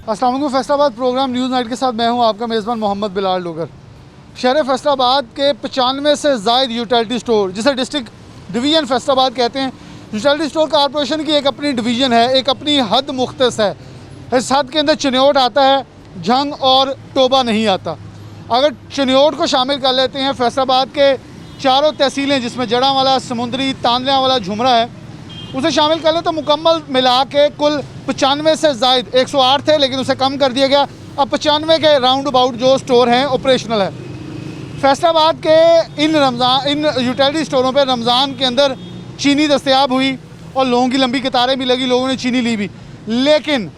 अस्सलाम वालेकुम। Faisalabad programme news night के साथ मैं हूं आपका मेज़बान मोहम्मद बिलाल डोगर। शहर फैसलाबाद के 95 से ज़ायद यूटिलिटी स्टोर, जिसे डिस्ट्रिक्ट डिवीज़न फैसलाबाद कहते हैं, यूटिलिटी स्टोर कॉरपोरेशन की एक अपनी डिवीज़न है, एक अपनी हद मुख्तस है। इस हद के अंदर चिन्योट आता है, झंग और टोबा नहीं आता। अगर चिन्योट को शामिल कर लेते हैं, फैसलाबाद के चारों तहसीलें जिसमें जड़ांवाला, समुंदरी, तांदलियावाला, झुमरा है, उसे शामिल कर लें तो मुकम्मल मिला के कुल 95 से ज़ायद 108 थे, लेकिन उसे कम कर दिया गया। अब 95 के राउंड अबाउट जो स्टोर हैं ऑपरेशनल है। फैसलाबाद के इन यूटिलिटी स्टोरों पे रमज़ान के अंदर चीनी दस्तयाब हुई और लोगों की लंबी कतारें भी लगी, लोगों ने चीनी ली भी। लेकिन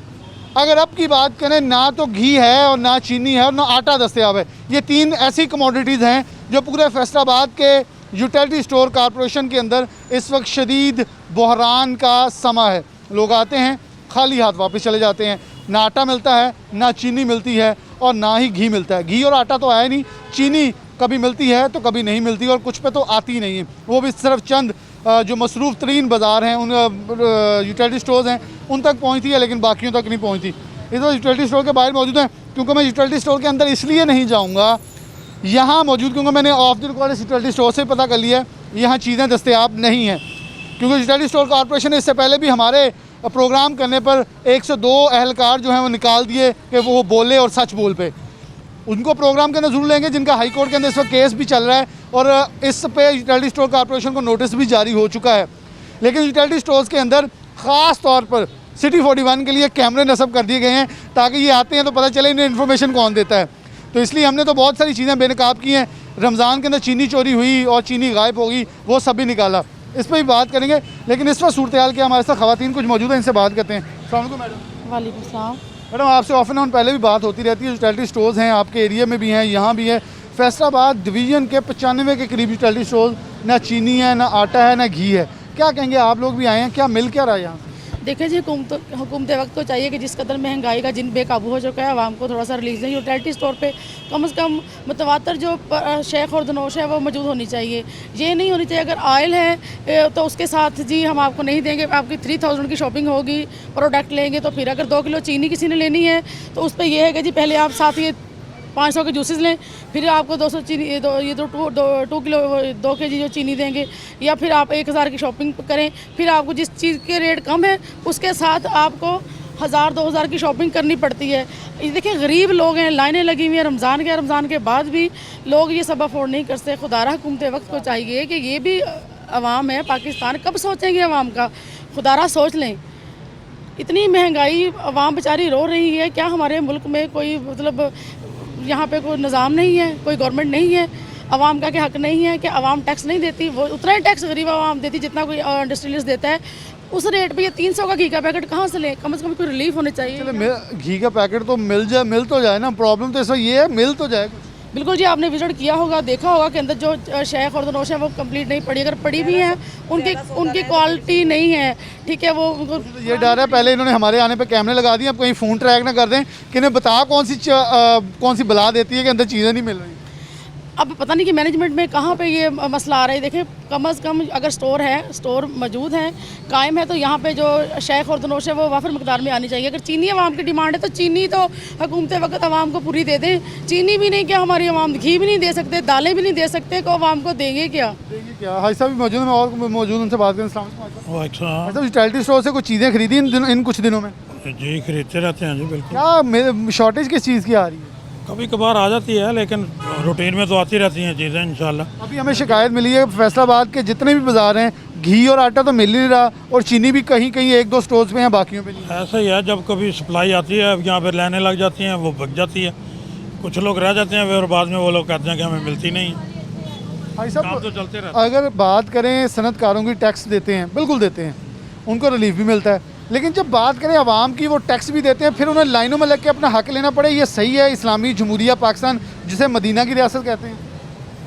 अगर अब की बात करें, ना तो घी है और ना चीनी है और ना आटा दस्तयाब है। ये तीन ऐसी कमोडिटीज़ हैं जो पूरे फैसलाबाद के यूटिलिटी स्टोर कॉरपोरेशन के अंदर इस वक्त शदीद बहरान का समा है। लोग आते हैं, खाली हाथ वापस चले जाते हैं। ना आटा मिलता है, ना चीनी मिलती है और ना ही घी मिलता है। घी और आटा तो आया नहीं, चीनी कभी मिलती है तो कभी नहीं मिलती और कुछ पे तो आती नहीं है। वो भी सिर्फ चंद जो मसरूफ़ तरीन बाज़ार हैं, उन यूटिलिटी स्टोर्स हैं, उन तक पहुँचती है, लेकिन बाकियों तक नहीं पहुँचती। इस वक्त यूटिलिटी स्टोर के बाहर मौजूद हैं, क्योंकि मैं यूटिलिटी स्टोर के अंदर इसलिए नहीं जाऊँगा यहाँ मौजूद, क्योंकि मैंने of the record utility store से पता कर लिया है यहाँ चीज़ें दस्तयाब नहीं हैं। क्योंकि यूटिलिटी स्टोर कॉरपोरेशन ने इससे पहले भी हमारे प्रोग्राम करने पर 1 से 2 अहलकार जो हैं वो निकाल दिए कि वो बोले और सच बोल पे। उनको प्रोग्राम के अंदर जरूर लेंगे, जिनका हाई कोर्ट के अंदर इस वक्त केस भी चल रहा है और इस पे यूटिलिटी स्टोर कॉरपोरेशन को नोटिस भी जारी हो चुका है। लेकिन यूटिलिटी स्टोर्स के अंदर ख़ास तौर पर सिटी 41 के लिए कैमरे नस्ब कर दिए गए हैं, ताकि ये आते हैं तो पता चले इन्हें इन्फॉर्मेशन कौन देता है। तो इसलिए हमने तो बहुत सारी चीज़ें बेनकाब की हैं। रमज़ान के अंदर चीनी चोरी हुई और चीनी गायब हो गई, वो सब भी निकाला। इस पर भी बात करेंगे, लेकिन इस वक्त सूरत हाल के हमारे साथ ख़वातीन कुछ मौजूद हैं, इनसे बात करते हैं। अस्सलाम वालेकुम मैडम। वालेकुम सलाम। मैडम, आपसे ऑफ एंड ऑन पहले भी बात होती रहती है। यूटिलिटी स्टोर्स हैं आपके एरिया में भी हैं, यहाँ भी है। फैसलाबाद डिवीज़न के 95 के करीब यूटिलिटी स्टोर्स, ना चीनी है, ना आटा है, ना घी है। क्या कहेंगे, आप लोग भी आए हैं, क्या मिल क्या रहा है यहाँ? देखिए जी, हुकूमत वक्त को चाहिए कि जिस कदर महंगाई का जिन बेकाबू हो चुका है, आवाम को थोड़ा सा रिलीज दें। यूटिलिटी स्टोर पे कम से कम मुतवातर जो शेख और दनोश है वो मौजूद होनी चाहिए। ये नहीं होनी चाहिए अगर ऑयल है तो उसके साथ जी हम आपको नहीं देंगे, आपकी 3000 की शॉपिंग होगी, प्रोडक्ट लेंगे तो फिर अगर 2 किलो चीनी किसी ने लेनी है तो उस पर यह है कि जी पहले आप साथ ये 500 के जूसेस लें, फिर आपको 200 चीनी ये 2 किलो 2 kg जो चीनी देंगे, या फिर आप 1000 की शॉपिंग करें, फिर आपको जिस चीज़ के रेट कम है उसके साथ आपको 1000-2000 की शॉपिंग करनी पड़ती है। ये देखिए, गरीब लोग हैं, लाइनें लगी हुई हैं रमज़ान के बाद भी लोग ये सब अफोर्ड नहीं कर सकते। खुदारा हुकूमत वक्त को चाहिए कि ये भी अवाम है पाकिस्तान, कब सोचेंगे अवाम का? खुदारा सोच लें। इतनी महंगाई, अवाम बेचारी रो रही है। क्या हमारे मुल्क में कोई मतलब यहाँ पे कोई निज़ाम नहीं है, कोई गवर्नमेंट नहीं है? अवाम का क्या हक नहीं है कि अवाम टैक्स नहीं देती? वो उतना ही टैक्स गरीब अवाम देती जितना कोई इंडस्ट्रियलिस्ट देता है। उस रेट पे ये 300 का घी का पैकेट कहाँ से लें? कम से कम कोई रिलीफ होने चाहिए। चलो, घी का पैकेट तो मिल तो जाए ना। प्रॉब्लम तो ऐसा ये है, मिल तो जाए। बिल्कुल जी, आपने विजिट किया होगा, देखा होगा कि अंदर जो शेख और दनोश है वो कंप्लीट नहीं पड़ी। अगर पड़ी भी हैं उनकी क्वालिटी नहीं है, ठीक है। वो ये डर है, पहले इन्होंने हमारे आने पे कैमरे लगा दिए, अब कहीं फ़ोन ट्रैक ना कर दें कि इन्हें बता कौन सी बला देती है कि अंदर चीज़ें नहीं मिल रही। अब पता नहीं कि मैनेजमेंट में कहाँ पे ये मसला आ रहा है। देखिए, कम से कम अगर स्टोर मौजूद है, कायम है, तो यहाँ पे जो शेख और दनोश है वो वाफिर मकदार में आनी चाहिए। अगर चीनी अवाम की डिमांड है तो चीनी तो हुकूमत वक्त अवाम को पूरी दे दें। चीनी भी नहीं, क्या हमारी अवाम घी भी नहीं दे सकते, दालें भी नहीं दे सकते, तो अवाम को देंगे क्या? हाई साहब भी मौजूद हैं, और मौजूद उनसे बात करें। यूटिलिटी स्टोर से कुछ चीज़ें खरीदी इन कुछ दिनों में? जी, खरीदते रहते हैं जी, बिल्कुल। क्या शॉर्टेज किस चीज़ की आ रही है? कभी कभार आ जाती है, लेकिन रूटीन में तो आती रहती हैं चीज़ें इंशाल्लाह। अभी हमें शिकायत मिली है फैसलाबाद के जितने भी बाज़ार हैं, घी और आटा तो मिल नहीं रहा और चीनी भी कहीं 1-2 स्टोर्स पे हैं, बाकियों पे नहीं। ऐसा ही है, जब कभी सप्लाई आती है यहाँ पे लाइनें लग जाती हैं, वो बिक जाती है। कुछ लोग रह जाते हैं और बाद में वो लोग कहते हैं कि हमें मिलती नहीं है। भाई साहब, तो चलते रहते हैं। अगर बात करें सनतकारों की, टैक्स देते हैं, बिल्कुल देते हैं, उनको रिलीफ भी मिलता है। लेकिन जब बात करें आवाम की, वो टैक्स भी देते हैं, फिर उन्हें लाइनों में लग के अपना हक लेना पड़े, ये सही है? इस्लामी जमहूरिया पाकिस्तान, जिसे मदीना की रियासत कहते हैं,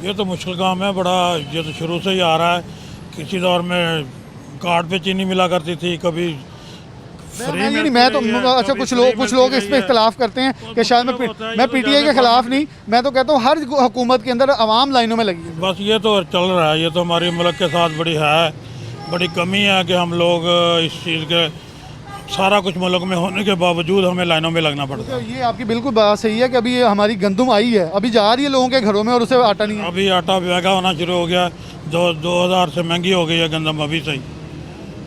ये तो मुश्किल काम है बड़ा। ये तो शुरू से ही आ रहा है। किसी दौर में कार्ड पे चीनी मिला करती थी, कभी मैं तो अच्छा, कुछ लोग इस पर इख्तलाफ करते हैं कि शायद मैं PTI के ख़िलाफ़ नहीं, मैं तो कहता हूँ हर हुकूमत के अंदर आवाम लाइनों में लगी है। बस ये तो चल रहा है। ये तो हमारे मुल्क के साथ बड़ी कमी है कि हम लोग इस चीज़ के सारा कुछ मुल्क में होने के बावजूद हमें लाइनों में लगना पड़ता है। तो ये आपकी बिल्कुल बात सही है कि अभी ये हमारी गंदम आई है, अभी जा रही है लोगों के घरों में और उसे आटा नहीं है। अभी आटा महंगा होना शुरू हो गया, 2000 से महंगी हो गई है गंदम अभी से ही।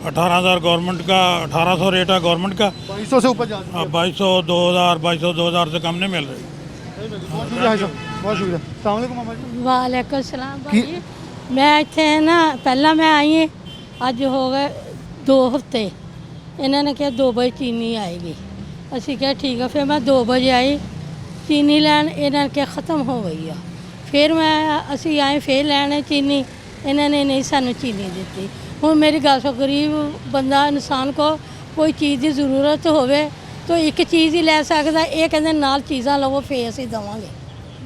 18,000 गवर्नमेंट का, 1800 रेट है गवर्नमेंट का, 2200 से ऊपर जा रही है। 2200 2000 से कम नहीं मिल रही। बहुत शुक्रिया भाई साहब, बहुत शुक्रिया। अस्सलाम वालेकुम मामा जी। वालेकुम सलाम भाजी। मैं ਇੱਥੇ ਨਾ ਪਹਿਲਾਂ ਮੈਂ ਆਈ ਹਾਂ, ਅੱਜ ਹੋ ਗਏ 2 ਹਫ਼ਤੇ। ਇਹਨਾਂ ਨੇ ਕਿਹਾ 2 ਵਜੇ ਚੀਨੀ ਆਏਗੀ। ਅਸੀਂ ਕਿਹਾ ਠੀਕ ਆ। ਫਿਰ ਮੈਂ 2 ਵਜੇ ਆਈ ਚੀਨੀ ਲੈਣ, ਇਹਨਾਂ ਨੇ ਕਿਹਾ ਖਤਮ ਹੋ ਗਈ ਆ। ਫਿਰ ਅਸੀਂ ਆਏ ਫਿਰ ਲੈਣ ਚੀਨੀ, ਇਹਨਾਂ ਨੇ ਨਹੀਂ ਸਾਨੂੰ ਚੀਨੀ ਦਿੱਤੀ। ਹੁਣ ਮੇਰੀ ਗੱਲ ਸੁਣ, ਗਰੀਬ ਬੰਦਾ ਇਨਸਾਨ ਕੋ ਕੋਈ ਚੀਜ਼ ਦੀ ਜ਼ਰੂਰਤ ਹੋਵੇ ਤਾਂ ਇੱਕ ਚੀਜ਼ ਹੀ ਲੈ ਸਕਦਾ। ਇਹ ਕਹਿੰਦੇ ਨਾਲ ਚੀਜ਼ਾਂ ਲਵੋ ਫਿਰ ਅਸੀਂ ਦੇਵਾਂਗੇ।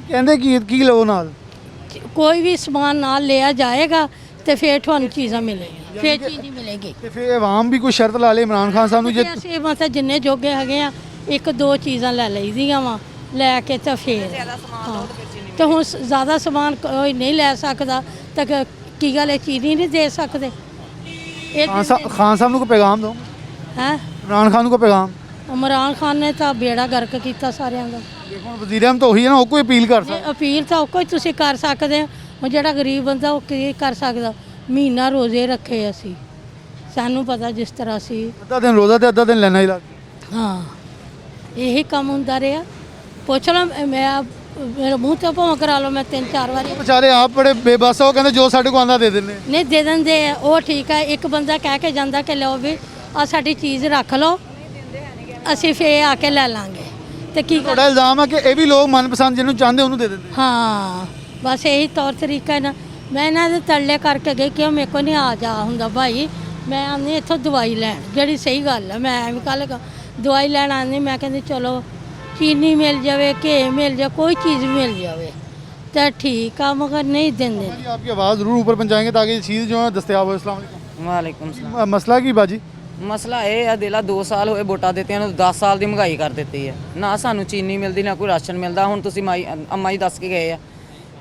ਕਹਿੰਦੇ ਕੀ ਲਓ ਨਾਲ? ਕੋਈ ਵੀ ਸਮਾਨ ਨਾਲ ਲਿਆ ਜਾਏਗਾ ਤੇ ਫਿਰ ਤੁਹਾਨੂੰ ਚੀਜ਼ਾਂ ਮਿਲੇਗੀਆਂ, ਫਿਰ ਚੀਜ਼ ਹੀ ਮਿਲੇਗੀ। ਤੇ ਫਿਰ ਆਵਾਮ ਵੀ ਕੋਈ ਸ਼ਰਤ ਲਾ ਲੇ ਇਮਰਾਨ ਖਾਨ ਸਾਹਿਬ ਨੂੰ ਜੇ ਤੇ ਅਸੀਂ ਮਤਲਬ ਜਿੰਨੇ ਜੋਗੇ ਹੈਗੇ ਆ 1-2 ਚੀਜ਼ਾਂ ਲੈ ਲਈਦੀਆਂ ਵਾ, ਲੈ ਕੇ ਤਾਂ ਫਿਰ ਹਾਂ। ਤੇ ਹੁਣ ਜ਼ਿਆਦਾ ਸਮਾਨ ਕੋਈ ਨਹੀਂ ਲੈ ਸਕਦਾ ਤਾਂ ਕੀ ਗੱਲ ਹੈ, ਚੀਨੀ ਨਹੀਂ ਦੇ ਸਕਦੇ। ਇਹ ਖਾਨ ਸਾਹਿਬ ਨੂੰ ਕੋਈ ਪੈਗਾਮ ਦੋ ਹੈ ਇਮਰਾਨ ਖਾਨ ਨੂੰ ਕੋਈ ਪੈਗਾਮ। ਇਮਰਾਨ ਖਾਨ ਨੇ ਤਾਂ ਬੇੜਾ ਗਰਕ ਕੀਤਾ ਸਾਰਿਆਂ ਦਾ। ਦੇਖੋ ਹੁਣ ਵਜ਼ੀਰ ਅਹਿਮਦ ਤਾਂ ਉਹੀ ਹੈ ਨਾ, ਉਹ ਕੋਈ ਅਪੀਲ ਕਰ ਸਕਦਾ। ਅਪੀਲ ਤਾਂ ਉਹ ਕੋਈ ਤੁਸੀਂ ਕਰ ਸਕਦੇ ਹੋ। ਹੁਣ ਜਿਹੜਾ ਗਰੀਬ ਬੰਦਾ ਉਹ ਕੀ ਕਰ ਸਕਦਾ? ਮਹੀਨਾ ਰੋਜ਼ੇ ਰੱਖੇ ਅਸੀਂ, ਸਾਨੂੰ ਪਤਾ ਜਿਸ ਤਰ੍ਹਾਂ ਸੀ। ਅੱਧਾ ਦਿਨ ਰੋਜ਼ਾ ਤੇ ਅੱਧਾ ਦਿਨ ਲੈਣਾ ਹੀ ਲੱਗ। ਹਾਂ ਇਹੀ ਕੰਮ ਹੁੰਦਾ ਰਿਹਾ। ਪੁੱਛ ਲਾ, ਮੈਂ ਮੇਰੇ ਮੂੰਹ ਤੇ ਭਾਵੇਂ ਕਰਾ ਲਓ, ਮੈਂ 3-4 ਵਾਰੀ। ਵਿਚਾਰੇ ਆਪ ਬੜੇ ਬੇਬਸ ਆ, ਉਹ ਕਹਿੰਦੇ ਜੋ ਸਾਡੇ ਕੋਲ ਆਂਦਾ ਦੇ ਦਿੰਦੇ। ਨਹੀਂ ਦੇ ਦਿੰਦੇ ਆ, ਉਹ ਠੀਕ ਹੈ। ਇੱਕ ਬੰਦਾ ਕਹਿ ਕੇ ਜਾਂਦਾ ਕਿ ਲਓ ਵੀ ਆ ਸਾਡੀ ਚੀਜ਼ ਰੱਖ ਲਓ, ਅਸੀਂ ਫੇਰ ਆ ਕੇ ਲੈ ਲਾਂਗੇ। ਤੇ ਕੀ ਤੁਹਾਡਾ ਇਲਜ਼ਾਮ ਹੈ ਕਿ ਇਹ ਵੀ ਲੋਕ ਮਨਪਸੰਦ ਜਿਹਨੂੰ ਚਾਹੁੰਦੇ ਉਹਨੂੰ ਦੇ ਦਿੰਦੇ। ਹਾਂ ਬਸ ਇਹੀ ਤੌਰ ਤਰੀਕਾ ਨਾ। ਮੈਂ ਇਹਨਾਂ ਦੇ ਤਰਲੇ ਕਰਕੇ ਗਈ ਕਿ ਮੇਰੇ ਕੋਲ ਨਹੀਂ ਆ ਜਾ ਹੁੰਦਾ ਭਾਈ। ਮੈਂ ਆਉਂਦੀ ਇੱਥੋਂ ਦਵਾਈ ਲੈਣ, ਜਿਹੜੀ ਸਹੀ ਗੱਲ ਹੈ। ਮੈਂ ਐਵੇਂ ਕੱਲ੍ਹ ਦਵਾਈ ਲੈਣ ਆਉਂਦੀ, ਮੈਂ ਕਹਿੰਦੀ ਚਲੋ ਚੀਨੀ ਮਿਲ ਜਾਵੇ, ਘੇ ਮਿਲ ਜਾਵੇ, ਕੋਈ ਚੀਜ਼ ਮਿਲ ਜਾਵੇ ਤਾਂ ठीक है, मगर नहीं देंगे। आपकी आवाज़ ज़रूर ऊपर पहुँचाएंगे ताकि ये चीज़ जो है दस्तयाब हो। अस्सलाम वालेकुम। वालेकुम सलाम। मसला की बाजी ਮਸਲਾ ਇਹ ਹੈ, ਦਿਲਾ 2 ਸਾਲ ਹੋਏ ਵੋਟਾਂ ਦਿੱਤੀਆਂ ਨੂੰ, 10 ਸਾਲ ਦੀ ਮਹਿੰਗਾਈ ਕਰ ਦਿੱਤੀ ਹੈ। ਨਾ ਸਾਨੂੰ ਚੀਨੀ ਮਿਲਦੀ, ਨਾ ਕੋਈ ਰਾਸ਼ਨ ਮਿਲਦਾ। ਹੁਣ ਤੁਸੀਂ ਅੰਮਾ ਜੀ ਦੱਸ ਕੇ ਗਏ ਆ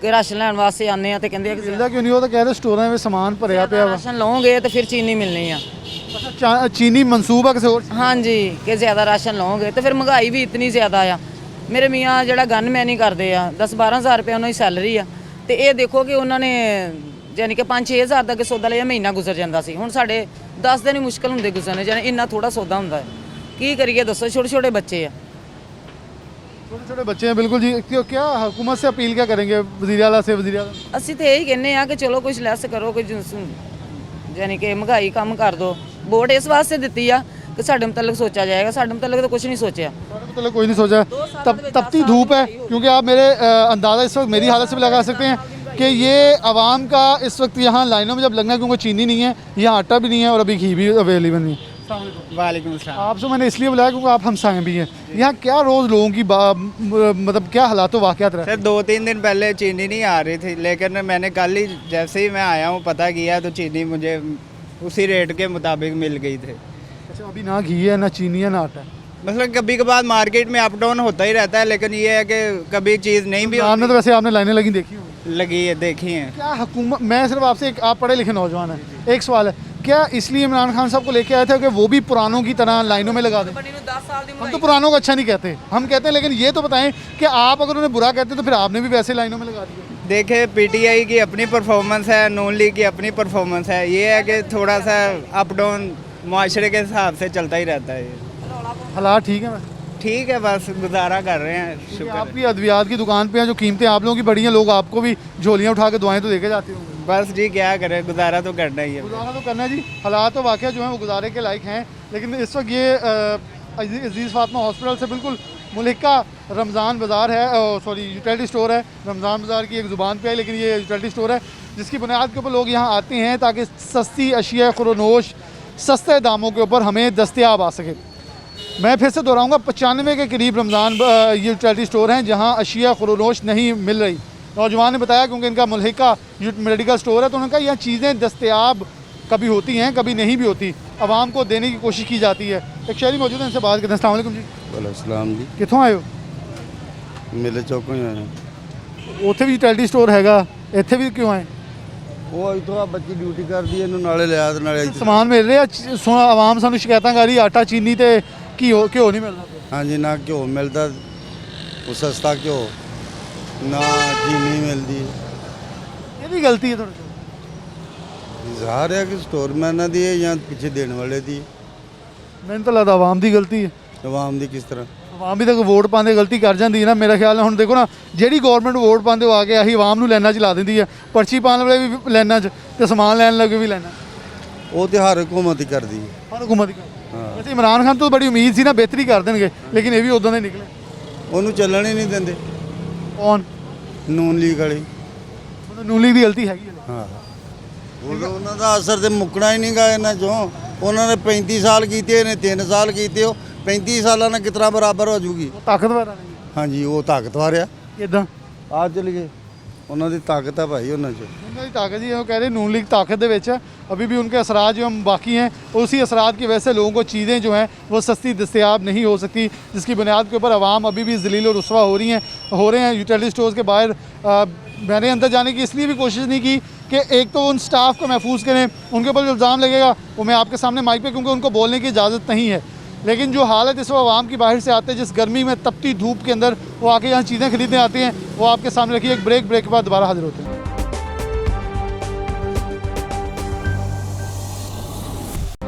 ਕਿ ਰਾਸ਼ਨ ਲੈਣ ਵਾਸਤੇ ਆਨੇ ਆ ਤੇ ਕਹਿੰਦੇ ਆ ਕਿ मिलता क्यों नहीं? वो तो कह रहे स्टोर में सामान भरया पिया वा। ਰਾਸ਼ਨ ਲਓਗੇ ਤੇ ਫਿਰ ਚੀਨੀ ਮਿਲਣੀ ਆ। अच्छा चीनी मनसूबा किसी और ਹਾਂਜੀ ਕਿ ਜ਼ਿਆਦਾ ਰਾਸ਼ਨ ਲਓਗੇ ਤੇ ਫਿਰ ਮਹਿੰਗਾਈ ਵੀ ਇਤਨੀ ਜ਼ਿਆਦਾ ਆ। ਮੇਰੇ ਮੀਆਂ ਜਿਹੜਾ ਗਨਮੈਨ ਹੀ ਕਰਦੇ ਆ, 10-12 ਹਜ਼ਾਰ ਰੁਪਏ ਉਹਨਾਂ ਦੀ ਸੈਲਰੀ ਆ। ਤੇ ਇਹ ਦੇਖੋ ਕਿ ਉਹਨਾਂ ਨੇ ਯਾਨੀ ਕਿ 5-6 ਹਜ਼ਾਰ ਦਾ ਕਿ ਸੌਦਾ ਲਿਆ, ਮਹੀਨਾ ਗੁਜ਼ਰ ਜਾਂਦਾ ਸੀ। ਹੁਣ ਸਾਡੇ 10 ਦਿਨ ਹੀ ਮੁਸ਼ਕਲ ਹੁੰਦੇ ਗੁਜ਼ਰਨੇ, ਜਾਨੀ ਇੰਨਾ ਥੋੜਾ ਸੌਦਾ ਹੁੰਦਾ ਹੈ। ਕੀ ਕਰੀਏ ਦੱਸੋ? ਛੋਟੇ ਛੋਟੇ ਬੱਚੇ ਆ, छोटे छोटे बच्चे हैं। बिल्कुल जी। क्या हुकूमत से अपील क्या करेंगे? वज़ीर आला से वज़ीर आला ਅਸੀਂ ਤੇ ਇਹੀ ਕਹਿੰਦੇ ਆ ਕਿ ਚਲੋ ਕੁਝ ਲੈਸ ਕਰੋ, ਕੁਝ ਯਾਨੀ ਕਿ ਮਹਿੰਗਾਈ ਕੰਮ ਕਰ ਦੋ। ਵੋਟ ਇਸ ਵਾਸਤੇ ਦਿੱਤੀ ਆ ਕਿ ਸਾਡੇ ਮੁਤਲਕ ਸੋਚਿਆ ਜਾਏਗਾ। ਸਾਡੇ ਮੁਤਲਕ ਤਾਂ ਕੁਝ ਨਹੀਂ ਸੋਚਿਆ। मतलब कोई नहीं सोचा। तपती धूप है, क्योंकि आप मेरे अंदाज़ा इस वक्त मेरी हालत से भी लगा सकते हैं कि ये आवाम का इस वक्त यहाँ लाइनों में जब लगना है, क्योंकि चीनी नहीं है, यहाँ आटा भी नहीं है और अभी घी भी अवेलेबल नहीं है। वालेकुम सलाम। आपसे मैंने इसलिए बुलाया क्योंकि आप हमसाए भी हैं। यहाँ क्या रोज़ लोगों की मतलब क्या हालात वाक़यात रहे? सर 2-3 दिन पहले चीनी नहीं आ रही थी, लेकिन मैंने कल ही जैसे ही मैं आया हूँ पता किया तो चीनी मुझे उसी रेट के मुताबिक मिल गई थी। अच्छा, अभी ना घी है, ना चीनी है, ना आटा है। मतलब कभी कभार मार्केट में अप डाउन होता ही रहता है, लेकिन ये है कि कभी चीज़ नहीं भी आपने तो वैसे आपने लाइनें लगी देखी होंगी। लगी है, देखी है। क्या हुकूमत, मैं सिर्फ आपसे आप पढ़े लिखे नौजवान हैं, एक सवाल है, क्या इसलिए इमरान खान साहब को लेके आए थे कि वो भी पुरानों की तरह लाइनों में लगा दें? हम तो पुरानों को अच्छा नहीं कहते, हम कहते हैं, लेकिन ये तो बताएं कि आप अगर उन्हें बुरा कहते तो फिर आपने भी वैसे लाइनों में लगा दिया। देखे पीटीआई की अपनी परफॉर्मेंस है, नून लीग की अपनी परफॉर्मेंस है। ये है कि थोड़ा सा अप डाउन माशरे के हिसाब से चलता ही रहता है। ये हालात ठीक है? ठीक है, बस गुजारा कर रहे हैं। शुक्र है। आपकी अद्वियात की दुकान पे हैं, जो कीमतें आप लोगों की बढ़ी हैं, लोग आपको भी झोलियाँ उठा के दुआएं तो देके जाते होंगे। बस जी क्या करें, गुजारा तो करना ही है। गुजारा तो करना है जी। हालात तो वाकई जो हैं वो गुजारे के लायक हैं, लेकिन इस वक्त ये अजीज़ फातिमा हॉस्पिटल से बिल्कुल मुल्हिका रमज़ान बाज़ार है, सॉरी यूटिलिटी स्टोर है। रमज़ान बाज़ार की एक ज़ुबान पे है, लेकिन ये यूटिलिटी स्टोर है जिसकी बुनियाद के ऊपर लोग यहाँ आते हैं ताकि सस्ती अशिया खुरोनोश सस्ते दामों के ऊपर हमें दस्तयाब आ सके। मैं फिर से दोहराऊँगा, 95 के करीब रमज़ान ये यूटिलिटी स्टोर हैं जहाँ अशिया खुरोनोश नहीं मिल रही। नौजवान ने बताया क्योंकि इनका मुल्हिका मेडिकल स्टोर है, तो उन्होंने कहा यह चीज़ें दस्तयाब कभी होती हैं, कभी नहीं भी होती, आवाम को देने की कोशिश की जाती है। एक शहरी मौजूद है, इनसे बात करते हैं। अस्सलाम वालेकुम जी। वालेकुम जी। कितों आए हो? मेले चौकों ही आए हैं। ਉੱਥੇ ਵੀ यूटिलिटी स्टोर हैगा, ਇੱਥੇ भी क्यों आए? ਉਹ ਇੱਥੋਂ ਆ ਬੱਚੀ ਡਿਊਟੀ ਕਰਦੀ ਇਹਨੂੰ ਨਾਲੇ ਲਿਆ ਤੇ ਨਾਲੇ ਇੱਥੇ। ਸਮਾਨ ਮਿਲ ਰਿਹਾ ਆਵਾਮ ਸਾਨੂੰ ਸ਼ਿਕਾਇਤਾਂ ਕਰ ਰਹੀ ਆਟਾ ਚੀਨੀ ਤੇ ਘਿਓ ਨਹੀਂ ਮਿਲਦਾ ਪਿਆ। ਹਾਂਜੀ ਨਾ ਘਿਓ ਮਿਲਦਾ, ਉਹ ਸਸਤਾ ਘਿਓ ਨਾ ਚੀਨੀ ਮਿਲਦੀ। ਇਹ ਵੀ ਗਲਤੀ ਹੈ ਤੁਹਾਡੇ ਕੋਲ। ਇਜ਼ਹਾਰ ਹੈ ਕਿ ਸਟੋਰਮੈਨਾਂ ਦੀ ਹੈ ਜਾਂ ਪਿੱਛੇ ਦੇਣ ਵਾਲੇ ਦੀ। ਮੈਨੂੰ ਤਾਂ ਲੱਗਦਾ ਆਵਾਮ ਦੀ ਗਲਤੀ ਹੈ। ਆਵਾਮ ਦੀ ਕਿਸ ਤਰ੍ਹਾਂ? ਆਵਾਮ ਵੀ ਤਾਂ ਵੋਟ ਪਾਉਂਦੇ ਗਲਤੀ ਕਰ ਜਾਂਦੀ ਹੈ ਨਾ। ਮੇਰਾ ਖਿਆਲ ਹੈ ਹੁਣ ਦੇਖੋ ਨਾ, ਜਿਹੜੀ ਗਵਰਨਮੈਂਟ ਵੋਟ ਪਾਉਂਦੇ ਉਹ ਆ ਕੇ ਆਹੀ ਆਵਾਮ ਨੂੰ ਲਾਈਨਾਂ 'ਚ ਲਾ ਦਿੰਦੀ ਹੈ, ਪਰਚੀ ਪਾਉਣ ਵਾਲੇ ਵੀ ਲਾਈਨਾਂ 'ਚ ਤੇ ਸਮਾਨ ਲੈਣ ਲੱਗੇ ਵੀ ਲਾਈਨਾਂ। ਉਹ ਤੇ ਹਰ ਹਕੂਮਤ ਹੀ ਕਰਦੀ ਹੈ। ਹਰ ਹੁਕੂਮਤ ਦੀ ਵੈਸੇ ਇਮਰਾਨ ਖਾਨ ਤੋਂ ਬੜੀ ਉਮੀਦ ਸੀ ਨਾ ਬਿਹਤਰੀ ਕਰ ਦੇਣਗੇ, ਲੇਕਿਨ ਇਹ ਵੀ ਉਦੋਂ ਦੇ ਨਿਕਲੇ। ਉਹਨੂੰ ਚੱਲਣ ਹੀ ਨਹੀਂ ਦਿੰਦੇ ਕੌਣ? ਨੂਨ ਲੀਗ ਵਾਲੀ। ਨੂਨ ਲੀਗ ਦੀ ਗਲਤੀ ਹੈਗੀ ਹੈ। ਹਾਂ, ਉਹਨਾਂ ਦਾ ਅਸਰ ਤੇ ਮੁੱਕਣਾ ਹੀ ਨਹੀਂ ਗਾ ਇਹਨਾਂ ਚੋਂ। ਉਹਨਾਂ ਨੇ 35 ਸਾਲ ਕੀਤੇ ਨੇ, 3 ਸਾਲ ਕੀਤੇ, ਉਹ 35 ਸਾਲਾਂ ਨਾਲ ਕਿਤਨਾ ਬਰਾਬਰ ਹੋ ਜੂਗੀ। ਉਹ ਤਾਕਤਵਰ ਆ ਨਹੀਂ ਹਾਂਜੀ, ਉਹ ਤਾਕਤਵਰ ਆ। ਕਿਦਾਂ ਆ ਚਲ ਗਏ, ਉਹਨਾਂ ਦੀ ਤਾਕਤ ਆ ਭਾਈ ਉਹਨਾਂ 'ਚ। उनकी ताकत जी, वो कह रहे हैं नून लीग ताकत दे विच है, अभी भी उनके असरात जो हम बाकी हैं, उसी असरात की वजह से लोगों को चीज़ें जो हैं वो सस्ती दस्तयाब नहीं हो सकती, जिसकी बुनियाद के ऊपर आवाम अभी भी ज़लील और रुसवा हो रहे हैं। यूटिलिटी स्टोर्स के बाहर मैंने अंदर जाने की इसलिए भी कोशिश नहीं की कि एक तो उन स्टाफ को महफूज करें, उनके ऊपर जो इल्ज़ाम लगेगा वो मैं आपके सामने माइक पे, क्योंकि उनको बोलने की इजाज़त नहीं है। लेकिन जो हालत इस वक्त आवाम की बाहर से आते हैं, जिस गर्मी में तपती धूप के अंदर वो आके यहाँ चीज़ें खरीदने आते हैं, वो आपके सामने रखिए। एक ब्रेक के बाद दोबारा हाजिर होते हैं।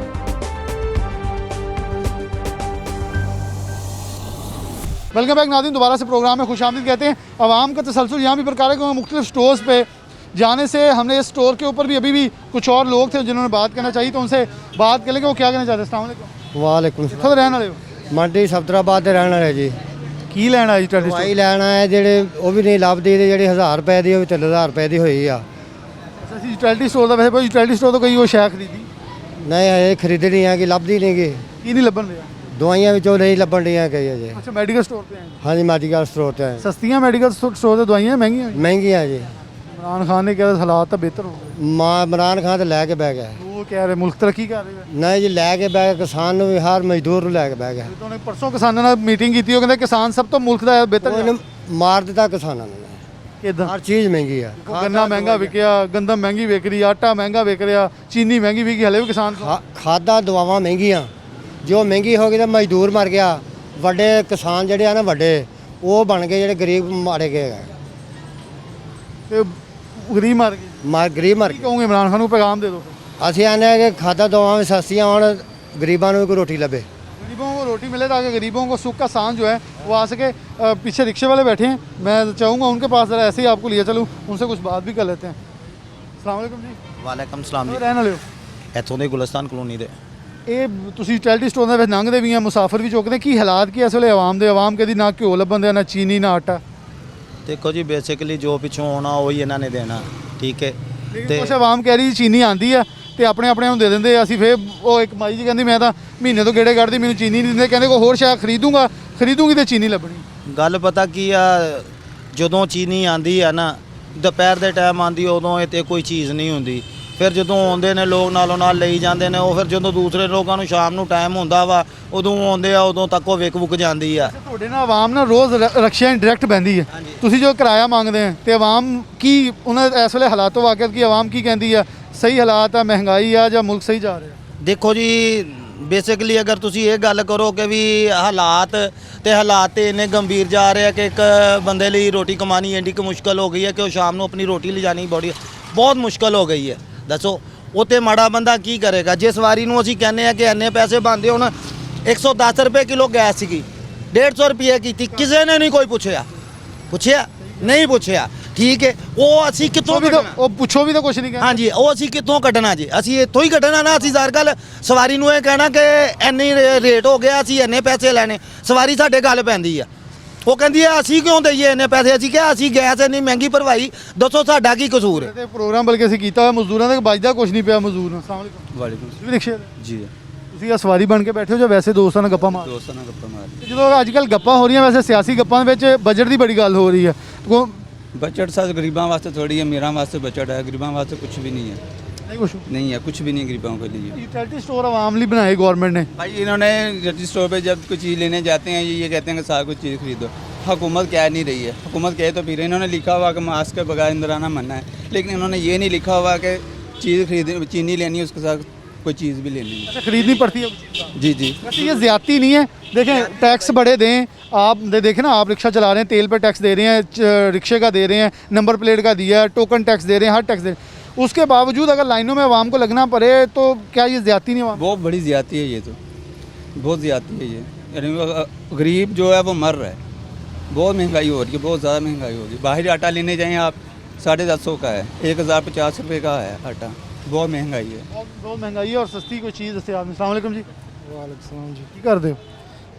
वेलकम बैक नाज़रीन, दोबारा से प्रोग्राम में खुशामदीद कहते हैं। आवाम का तसलसल यहाँ भी बरकरार है, क्योंकि मुख्तलिफ स्टोर्स पे जाने से हमने इस स्टोर के ऊपर भी अभी भी कुछ और लोग थे जिन्होंने बात करना चाहिए, तो उनसे बात कर लेंगे वो क्या कहना चाहते हैं। अस्सलाम वालेकुम। ਵਾਲੇਕੁਮ कितों रहने वाले हो? ਮੰਡੀ ਸਫਦਰਾਬਾਦ ਦੇ ਰਹਿਣ ਵਾਲੇ ਜੀ। की ਲੈਣਾ ਹੈ ਜੀ ਤੁਹਾਡੇ ਦਵਾਈ ਲੈਣ ਆਏ ਜਿਹੜੇ ਉਹ ਵੀ ਨਹੀਂ ਲੱਭਦੀ, ਤੇ ਜਿਹੜੀ 1000 ਰੁਪਏ ਦੀ ਉਹ ਵੀ 3000 ਰੁਪਏ ਦੀ ਹੋਈ ਆ। ਅਸੀਂ ਯੂਟਿਲਿਟੀ ਸਟੋਰ ਦਾ ਵੈਸੇ ਕੋਈ ਯੂਟਿਲਿਟੀ ਸਟੋਰ ਤੋਂ ਕੋਈ ਉਹ ਸ਼ੈ ਖਰੀਦੀ ਨਹੀਂ ਇਹ ਖਰੀਦਣੀ ਆ ਕਿ ਲੱਭਦੀ ਨਹੀਂ ਗੀ। ਕੀ ਨਹੀਂ ਲੱਭਣ ਰਿਹਾ। ਦਵਾਈਆਂ ਵਿੱਚੋਂ ਨਹੀਂ ਲੱਭਣ ਡੀਆਂ ਕਈ ਅਜੇ। ਅੱਛਾ, ਮੈਡੀਕਲ ਸਟੋਰ ਤੇ ਆਏ। ਹਾਂਜੀ ਮੈਡੀਕਲ ਸਟੋਰ ਤੇ ਆਏ। ਸਸਤੀਆਂ ਮੈਡੀਕਲ ਸਟੋਰ ਤੇ ਦਵਾਈਆਂ ਮਹਿੰਗੀਆਂ ਹੋਈਆਂ। ਮਹਿੰਗੀਆਂ ਜੀ। ਇਮਰਾਨ ਖਾਨ ਨੇ ਕਿਹਾ ਹਾਲਾਤ ਤਾਂ ਬਿਹਤਰ ਹੋ ਗਏ। ਮਾਂ ਇਮਰਾਨ ਖਾਨ ਤੇ ਲੈ ਕੇ ਬਹਿ ਗਿਆ। ਉਹ ਕਹਿ ਰਹੇ ਮੁਲਕ ਤਰੱਕੀ ਕਰ ਰਿਹਾ ਹੈ। ਨਹੀਂ ਜੀ ਲੈ ਕੇ ਬਹਿ ਗਿਆ, ਕਿਸਾਨ ਨੂੰ ਵੀ ਹਰ ਮਜ਼ਦੂਰ ਨੂੰ ਲੈ ਕੇ ਬਹਿ ਗਿਆ। ਉਹਨੇ ਪਰਸੋਂ ਕਿਸਾਨਾਂ ਨਾਲ ਮੀਟਿੰਗ ਕੀਤੀ, ਉਹ ਕਹਿੰਦੇ ਕਿਸਾਨ ਸਭ ਤੋਂ ਮੁਲਕ ਦਾ ਬਿਹਤਰ ਉਹਨੇ ਮਾਰ ਦਿੱਤਾ ਕਿਸਾਨਾਂ ਨੂੰ। ਕਿਦਾਂ? ਹਰ ਚੀਜ਼ ਮਹਿੰਗੀ ਆ। ਗੰਨਾ ਮਹਿੰਗਾ ਵਿਕਿਆ, ਗੰਦਮ ਮਹਿੰਗੀ ਵਿਕ ਰਹੀ, ਆਟਾ ਮਹਿੰਗਾ ਵਿਕ ਰਿਹਾ, ਚੀਨੀ ਮਹਿੰਗੀ ਵਿਕੀ, ਹਲੇ ਵੀ ਕਿਸਾਨ ਖਾਦਾਂ ਦਵਾਵਾਂ ਮਹਿੰਗੀਆਂ। ਜੋ ਮਹਿੰਗੀ ਹੋ ਗਈ ਤਾਂ ਮਜ਼ਦੂਰ ਮਰ ਗਿਆ। ਵੱਡੇ ਕਿਸਾਨ ਜਿਹੜੇ ਆ ਨਾ ਵੱਡੇ, ਉਹ ਬਣ ਗਏ ਜਿਹੜੇ ਗਰੀਬ ਮਾਰੇ ਗਏ। ਤੇ ਗਰੀਬ ਮਰ ਗਏ। ਗਰੀਬ ਮਰ ਕੀ ਗਏ। ਕਹੋਗੇ ਇਮਰਾਨ ਖਾਨ ਨੂੰ ਪੈਗਾਮ ਦੇ ਦਿਓ। ਅਸੀਂ ਆਨੇ ਆ ਕਿ ਖਾਦਾਂ ਦਵਾਵਾਂ ਵੀ ਸਸਤੀਆਂ ਹੋਣ, ਗਰੀਬਾਂ ਨੂੰ ਵੀ ਕੋਈ ਰੋਟੀ ਲੱਭੇ। गरीबों को रोटी मिले ताकि गरीबों को सुख का सांस जो है वो आ सके। पीछे रिक्शे वाले बैठे हैं, मैं चाहूँगा उनके पास ज़रा ऐसे ही आपको लिए चलूँ, उनसे कुछ बात भी कर लेते हैं। अस्सलाम वालेकुम जी। ਵਾਲੇਕਮ ਸਲਾਮ ਕਿੱਥੋਂ ਜੀ। ਰਹਿਣ ਵਾਲੇ ਹੋ? ਇੱਥੋਂ ਦੇ ਗੁਲਸਤਾਨ ਕਲੋਨੀ ਦੇ। ਇਹ ਤੁਸੀਂ ਯੂਟਿਲਿਟੀ ਸਟੋਰ ਦੇ ਵਿੱਚ ਲੰਘਦੇ ਵੀ ਆ, ਮੁਸਾਫਰ ਵੀ ਚੁੱਕਦੇ, ਕੀ ਹਾਲਾਤ ਕੀ ਇਸ ਵੇਲੇ ਆਵਾਮ ਦੇ? ਆਵਾਮ ਕਦੀ ਨਾ ਘਿਓ ਲੱਭਣ ਦੇ, ਨਾ ਚੀਨੀ, ਨਾ ਆਟਾ। ਦੇਖੋ ਜੀ ਬੇਸਿਕਲੀ ਜੋ ਪਿੱਛੋਂ ਆਉਣਾ ਉਹੀ ਇਹਨਾਂ ਨੇ ਦੇਣਾ, ਠੀਕ ਹੈ। ਲੇਕਿਨ ਕੁਛ ਆਵਾਮ ਕਹਿ ਰਹੀ ਚੀਨੀ ਆਂਦੀ ਆ ਤੇ ਆਪਣੇ ਨੂੰ ਦੇ ਦਿੰਦੇ। ਅਸੀਂ ਫੇਰ ਉਹ ਇੱਕ ਮਾਈ ਜੀ ਕਹਿੰਦੀ ਮੈਂ ਤਾਂ ਮਹੀਨੇ ਤੋਂ ਗੇੜੇ ਕੱਢਦੀ, ਮੈਨੂੰ ਚੀਨੀ ਨਹੀਂ ਦਿੰਦੇ, ਕਹਿੰਦੇ ਕੋਈ ਹੋਰ ਸ਼ਾਇਦ ਖਰੀਦੂਗੀ ਤੇ ਚੀਨੀ ਲੱਭਣੀ। ਗੱਲ ਪਤਾ ਕੀ ਆ, ਜਦੋਂ ਚੀਨੀ ਆਂਦੀ ਆ ਨਾ ਦੁਪਹਿਰ ਦੇ ਟਾਈਮ ਆਂਦੀ, ਉਦੋਂ ਇਹ ਤੇ ਕੋਈ ਚੀਜ਼ ਨਹੀਂ ਹੁੰਦੀ। ਫਿਰ ਜਦੋਂ ਆਉਂਦੇ ਨੇ ਲੋਕ ਨਾਲੋਂ ਨਾਲ ਲਈ ਜਾਂਦੇ ਨੇ, ਉਹ ਫਿਰ ਜਦੋਂ ਦੂਸਰੇ ਲੋਕਾਂ ਨੂੰ ਸ਼ਾਮ ਨੂੰ ਟਾਈਮ ਹੁੰਦਾ ਵਾ ਉਦੋਂ ਆਉਂਦੇ ਆ, ਉਦੋਂ ਤੱਕ ਉਹ ਵਿਕ ਜਾਂਦੀ ਆ। ਤੁਹਾਡੇ ਨਾਲ ਆਵਾਮ ਨਾਲ ਰੋਜ਼ ਰਕਸ਼ਿਆਂ ਡਾਇਰੈਕਟ ਬਹਿੰਦੀ ਹੈ, ਤੁਸੀਂ ਜੋ ਕਿਰਾਇਆ ਮੰਗਦੇ ਆ ਤੇ ਆਵਾਮ ਕੀ ਉਹਨਾਂ ਇਸ ਵੇਲੇ ਹਾਲਾਤੋਂ ਵਾਕਿਅਤ ਕੀ ਆਵਾਮ ਕੀ ਕਹਿੰਦੀ ਆ? ਸਹੀ ਹਾਲਾਤ ਆ, ਮਹਿੰਗਾਈ ਆ ਜਾਂ ਮੁਲਕ ਸਹੀ ਜਾ ਰਿਹਾ? ਦੇਖੋ ਜੀ ਬੇਸਿਕਲੀ ਅਗਰ ਤੁਸੀਂ ਇਹ ਗੱਲ ਕਰੋ ਕਿ ਵੀ ਹਾਲਾਤ ਤੇ ਇੰਨੇ ਗੰਭੀਰ ਜਾ ਰਹੇ ਆ ਕਿ ਇੱਕ ਬੰਦੇ ਲਈ ਰੋਟੀ ਕਮਾਣੀ ਇੰਨੀ ਕੁ ਮੁਸ਼ਕਲ ਹੋ ਗਈ ਹੈ ਕਿ ਉਹ ਸ਼ਾਮ ਨੂੰ ਆਪਣੀ ਰੋਟੀ ਲਿਜਾਣੀ ਬਹੁਤ ਮੁਸ਼ਕਲ ਹੋ ਗਈ ਹੈ। ਦੱਸੋ ਉੱਥੇ ਮਾੜਾ ਬੰਦਾ ਕੀ ਕਰੇਗਾ? ਜਿਸ ਵਾਰੀ ਨੂੰ ਅਸੀਂ ਕਹਿੰਦੇ ਆ ਕਿ ਇੰਨੇ ਪੈਸੇ ਬਣਦੇ, ਹੁਣ 110 ਰੁਪਏ ਕਿਲੋ ਗੈਸ ਸੀਗੀ, 150 ਰੁਪਏ ਕੀਤੀ, ਕਿਸੇ ਨੇ ਨਹੀਂ ਕੋਈ ਪੁੱਛਿਆ ਨਹੀਂ ਪੁੱਛਿਆ, ਠੀਕ ਹੈ। ਉਹ ਅਸੀਂ ਕਿੱਥੋਂ ਕੱਢਣਾ? ਉਹ ਪੁੱਛੋ ਵੀ ਤਾਂ ਕੁਝ ਨਹੀਂ ਕਹਿੰਦੇ। ਹਾਂਜੀ, ਉਹ ਅਸੀਂ ਕਿੱਥੋਂ ਕੱਢਣਾ ਜੀ? ਅਸੀਂ ਇੱਥੋਂ ਹੀ ਕੱਢਣਾ ਨਾ। ਅਸੀਂ ਹਰ ਗੱਲ ਸਵਾਰੀ ਨੂੰ ਇਹ ਕਹਿਣਾ ਕਿ ਇੰਨੀ ਰੇਟ ਹੋ ਗਿਆ, ਅਸੀਂ ਇੰਨੇ ਪੈਸੇ ਲੈਣੇ। ਸਵਾਰੀ ਸਾਡੇ ਗੱਲ ਪੈਂਦੀ ਆ, ਉਹ ਕਹਿੰਦੀ ਹੈ ਅਸੀਂ ਕਿਉਂ ਦਈਏ ਇੰਨੇ ਪੈਸੇ? ਅਸੀਂ ਕਿਹਾ ਅਸੀਂ ਗੈਸ ਇੰਨੀ ਮਹਿੰਗੀ ਭਰਵਾਈ, ਦੱਸੋ ਸਾਡਾ ਕੀ ਕਸੂਰ ਹੈ? ਤੇ ਪ੍ਰੋਗਰਾਮ ਬਲਕਿ ਅਸੀਂ ਕੀਤਾ ਹੋਇਆ, ਮਜ਼ਦੂਰਾਂ ਦੇ ਵੱਜਦਾ ਕੁਝ ਨਹੀਂ ਪਿਆ ਮਜ਼ਦੂਰ ਨੂੰ। ਅਸਲਾਮ ਵਾਲੇਕੁਮ। ਵਾਲੇਕੁਮ ਤੁਸੀਂ ਵੀ ਰਿਕਸ਼ੇ ਜੀ। ਤੁਸੀਂ ਆ ਸਵਾਰੀ ਬਣ ਕੇ ਬੈਠੇ ਹੋ ਜਾਂ ਵੈਸੇ ਦੋਸਤਾਂ ਨਾਲ ਗੱਪਾਂ ਮਾਰ? ਦੋਸਤਾਂ ਨਾਲ ਗੱਪਾਂ ਮਾਰ। ਜਦੋਂ ਅੱਜ ਕੱਲ੍ਹ ਗੱਪਾਂ ਹੋ ਰਹੀਆਂ, ਵੈਸੇ ਸਿਆਸੀ ਗੱਪਾਂ ਦੇ ਵਿੱਚ ਬਜਟ ਦੀ ਬੜੀ ਗੱਲ ਹੋ ਰਹੀ ਹੈ। ਬਜਟ ਸਾਡ ਗਰੀਬਾਂ ਵਾਸਤੇ ਥੋੜੀ ਹੈ, ਮੇਰਾ ਵਾਸਤੇ ਬਜਟ ਹੈ, ਗਰੀਬਾਂ ਵਾਸਤੇ ਕੁਝ भी नहीं है। नहीं है, कुछ भी नहीं गरीबों के लिए। यूटिलिटी स्टोर आवाम लिए बनाए गवर्नमेंट ने। भाई इन्होंने यूटिलिटी स्टोर पे जब कुछ चीज़ लेने जाते हैं ये कहते हैं कि सारा कुछ चीज़ खरीदो। हुकूमत कह नहीं रही है, हुकूमत कहे तो फिर इन्होंने लिखा हुआ कि मास्क के बगैर अंदर आना मना है, लेकिन इन्होंने ये नहीं लिखा हुआ कि चीज़ खरीदनी, चीनी लेनी है उसके साथ कोई चीज़ भी लेनी है। अच्छा, खरीदनी पड़ती है। जी जी। वैसे ये ज़्यादती नहीं है? देखें, टैक्स बढ़े दें आप, देखें ना, आप रिक्शा चला रहे हैं, तेल पे टैक्स दे रहे हैं, रिक्शे का दे रहे हैं, नंबर प्लेट का दिया है, टोकन टैक्स दे रहे हैं, हर टैक्स दे रहे हैं, उसके बावजूद अगर लाइनों में आवाम को लगना पड़े तो क्या ये ज़्यादती नहीं हुआ? बहुत बड़ी ज़्यादती है ये, तो बहुत ज़्यादती है ये, यानी गरीब जो है वो मर रहा है, बहुत महंगाई हो रही है, बहुत ज़्यादा महंगाई हो रही है। बाहर आटा लेने जाएँ आप 1050 का है, 1050 रुपये का है आटा, बहुत महंगाई है। बहुत महंगाई है और सस्ती कोई चीज़ ऐसे आदमी। अस्सलाम वालेकुम जी। वालेकुम जी। की कर दे हो?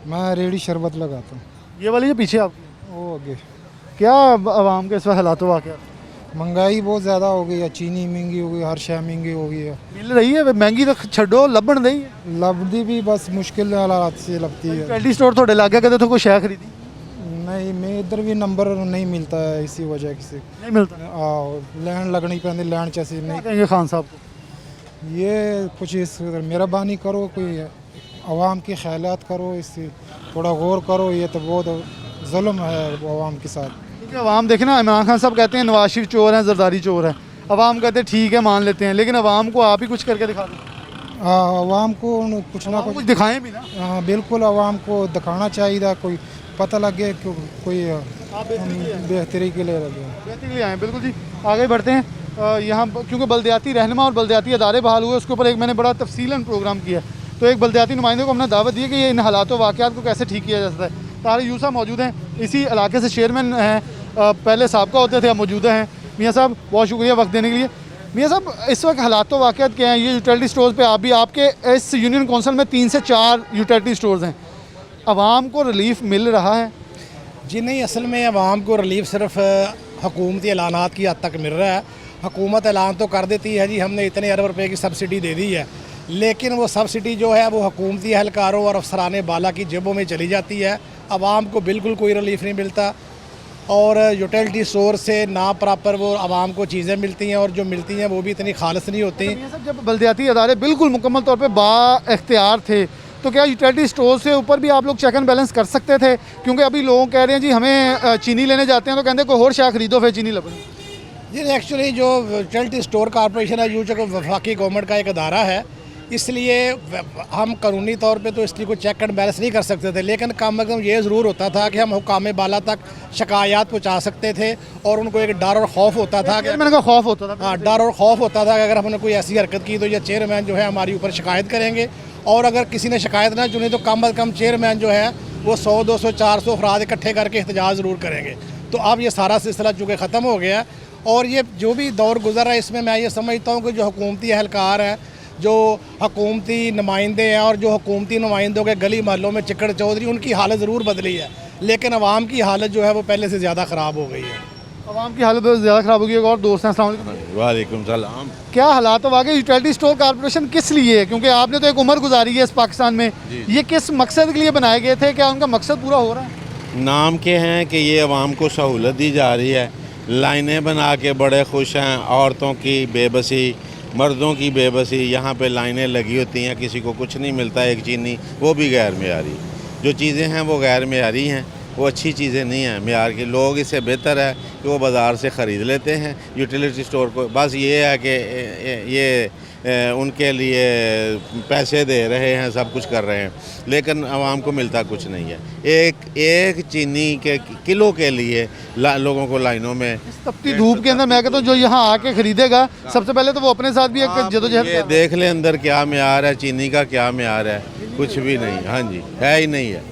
मैं रेडी शरबत लगाता हूँ। ये वाली जो पीछे आप, वो आगे क्या आवाम के इस वक्त हालात वाक़ महंगाई बहुत ज़्यादा हो गई है, चीनी महंगी हो गई, हर शय महंगी हो गई है। मिल रही है महंगी तो छड़ो, लभण नहीं है, लभदी भी बस मुश्किल हालात से लगती है। ट्वेंटी स्टोर थोड़े लागे कदे तो कोई शय खरीदी नहीं, मैं इधर भी नंबर नहीं मिलता है, इसी वजह से नहीं मिलता? लैंड लगनी पैंती, लैंड चैसी नहीं। कहेंगे खान साहब को ये कुछ इस मेहरबानी करो, कोई आवाम की ख्यालात करो, इससे थोड़ा गौर करो, ये तो बहुत जुल्म है आवाम के साथ। क्योंकि आवाम देखे ना, इमरान खान साहब कहते हैं नवाज शरीफ चोर हैं, जरदारी चोर है, आवाम कहते हैं ठीक है मान लेते हैं, लेकिन आवाम को आप ही कुछ करके दिखा दें। आवाम को कुछ ना कुछ दिखाएं भी ना। हाँ बिल्कुल, आवाम को दिखाना चाहिए, कोई पता लगे कि कोई बेहतरी के लिए लगे, बेहतरी के लिए आए। बिल्कुल जी, आगे बढ़ते हैं। यहाँ क्योंकि बल्दियाती रहनुमा और बल्दियाती अदारे बहाल हुए, उसके ऊपर एक मैंने बड़ा तफसीलन प्रोग्राम किया, तो एक बल्दियाती नुमाइंदे को हमने दावत दी है कि ये इन हालात वाक़यात को कैसे ठीक किया जा सकता है। तारिक यूसुफ मौजूद हैं, इसी इलाके से चेयरमैन हैं, पहले साबका होते थे, अब मौजूदा हैं। मियाँ साहब बहुत शुक्रिया वक्त देने के लिए। मियाँ साहब, इस वक्त हालात वाक़यात क्या हैं? ये यूटिलिटी स्टोर्स पे आप भी, आपके इस यूनियन कौंसिल में 3 से 4 यूटिलिटी स्टोर्स हैं, आवाम को रिलीफ मिल रहा है? जी नहीं, असल में आवाम को रिलीफ सिर्फ हुकूमती ऐलानात की हद तक मिल रहा है। हुकूमत ऐलान तो कर देती है जी हमने इतने अरब रुपए की सब्सिडी दे दी है, लेकिन वो सब्सिडी जो है वो हुकूमती एहलकारों और अफसरान बाला की जेबों में चली जाती है, आवाम को बिल्कुल कोई रिलीफ नहीं मिलता। और यूटिलिटी स्टोर से ना प्रॉपर वो आवाम को चीज़ें मिलती हैं, और जो मिलती हैं वो भी इतनी खालिस नहीं होती। जब बल्दियाती अदारे बिल्कुल मुकम्मल तौर पर बाख्तियार थे, तो क्या यूटिलिटी स्टोर से ऊपर भी आप लोग चेक एंड बैलेंस कर सकते थे? क्योंकि अभी लोग कह रहे हैं जी हमें चीनी लेने जाते हैं तो कहते हैं कोई और शायद खरीदो, फिर चीनी लपड़ी। जी एक्चुअली जो यूटिलिटी स्टोर कॉर्पोरेशन है, यूँ जो वफाकी गवर्नमेंट का एक अदारा है, इसलिए हम कानूनी तौर पे तो इसलिए कोई चेक एंड बैलेंस नहीं कर सकते थे, लेकिन कम अज़ कम ये ज़रूर होता था कि हम हुकाम बाला तक शिकायत पहुँचा सकते थे, और उनको एक डर और खौफ होता था कि मैंने कहा खौफ होता था। हाँ, डर और खौफ होता था कि अगर हमने कोई ऐसी हरकत की तो ये चेयरमैन जो है हमारी ऊपर शिकायत करेंगे, और अगर किसी ने शिकायत ना चुनी तो कम अज़ कम चेयरमैन जो है वो 100, 200, 400 अफराद इकट्ठे करके एहतजाज ज़रूर करेंगे। तो अब ये सारा सिलसिला चूँकि ख़त्म हो गया, और ये जो भी दौर गुजर रहा है इसमें मैं ये समझता हूँ कि जो हुकूमती एहलकार हैं, जो हुकूमती नुमाइंदे हैं, और जो हुकूमती नुमाइंदों के गली महलों में चिकड़ चौधरी, उनकी हालत ज़रूर बदली है, लेकिन आवाम की हालत जो है वो पहले से ज़्यादा ख़राब हो गई है। आवाम की हालत ज़्यादा ख़राब हो गई है। और दोस्त हैं, अस्सलाम वालेकुम। वालेकुम सलाम। क्या हालात हो आगे? यूटिलिटी स्टोर कॉर्पोरेशन किस लिए है? क्योंकि आपने तो एक उम्र गुजारी है इस पाकिस्तान में, ये किस मकसद के लिए बनाए गए थे? क्या उनका मकसद पूरा हो रहा है? नाम के हैं कि ये आवाम को सहूलत दी जा रही है, लाइनें बना के बड़े खुश हैं, औरतों की बेबसी, मर्दों की बेबसी, यहाँ पे लाइनें लगी होती हैं, किसी को कुछ नहीं मिलता, एक चीनी वो भी गैर मेयारी, जो चीज़ें हैं वो गैर मेयारी हैं, वो अच्छी चीज़ें नहीं हैं मेयार की। लोग इससे बेहतर है कि वो बाज़ार से ख़रीद लेते हैं यूटिलिटी स्टोर को। बस ये है कि ये उनके लिए पैसे दे रहे हैं, सब कुछ कर रहे हैं, लेकिन आवाम को मिलता कुछ नहीं है। एक चीनी के किलो के लिए लोगों को लाइनों में तपती धूप के अंदर, मैं कहता हूँ जो यहाँ आके खरीदेगा सबसे पहले तो वो अपने साथ भी एक जदोजहद ये देख ले अंदर क्या म्यार है, चीनी का क्या म्यार है, कुछ भी नहीं। हाँ जी, है ही नहीं है।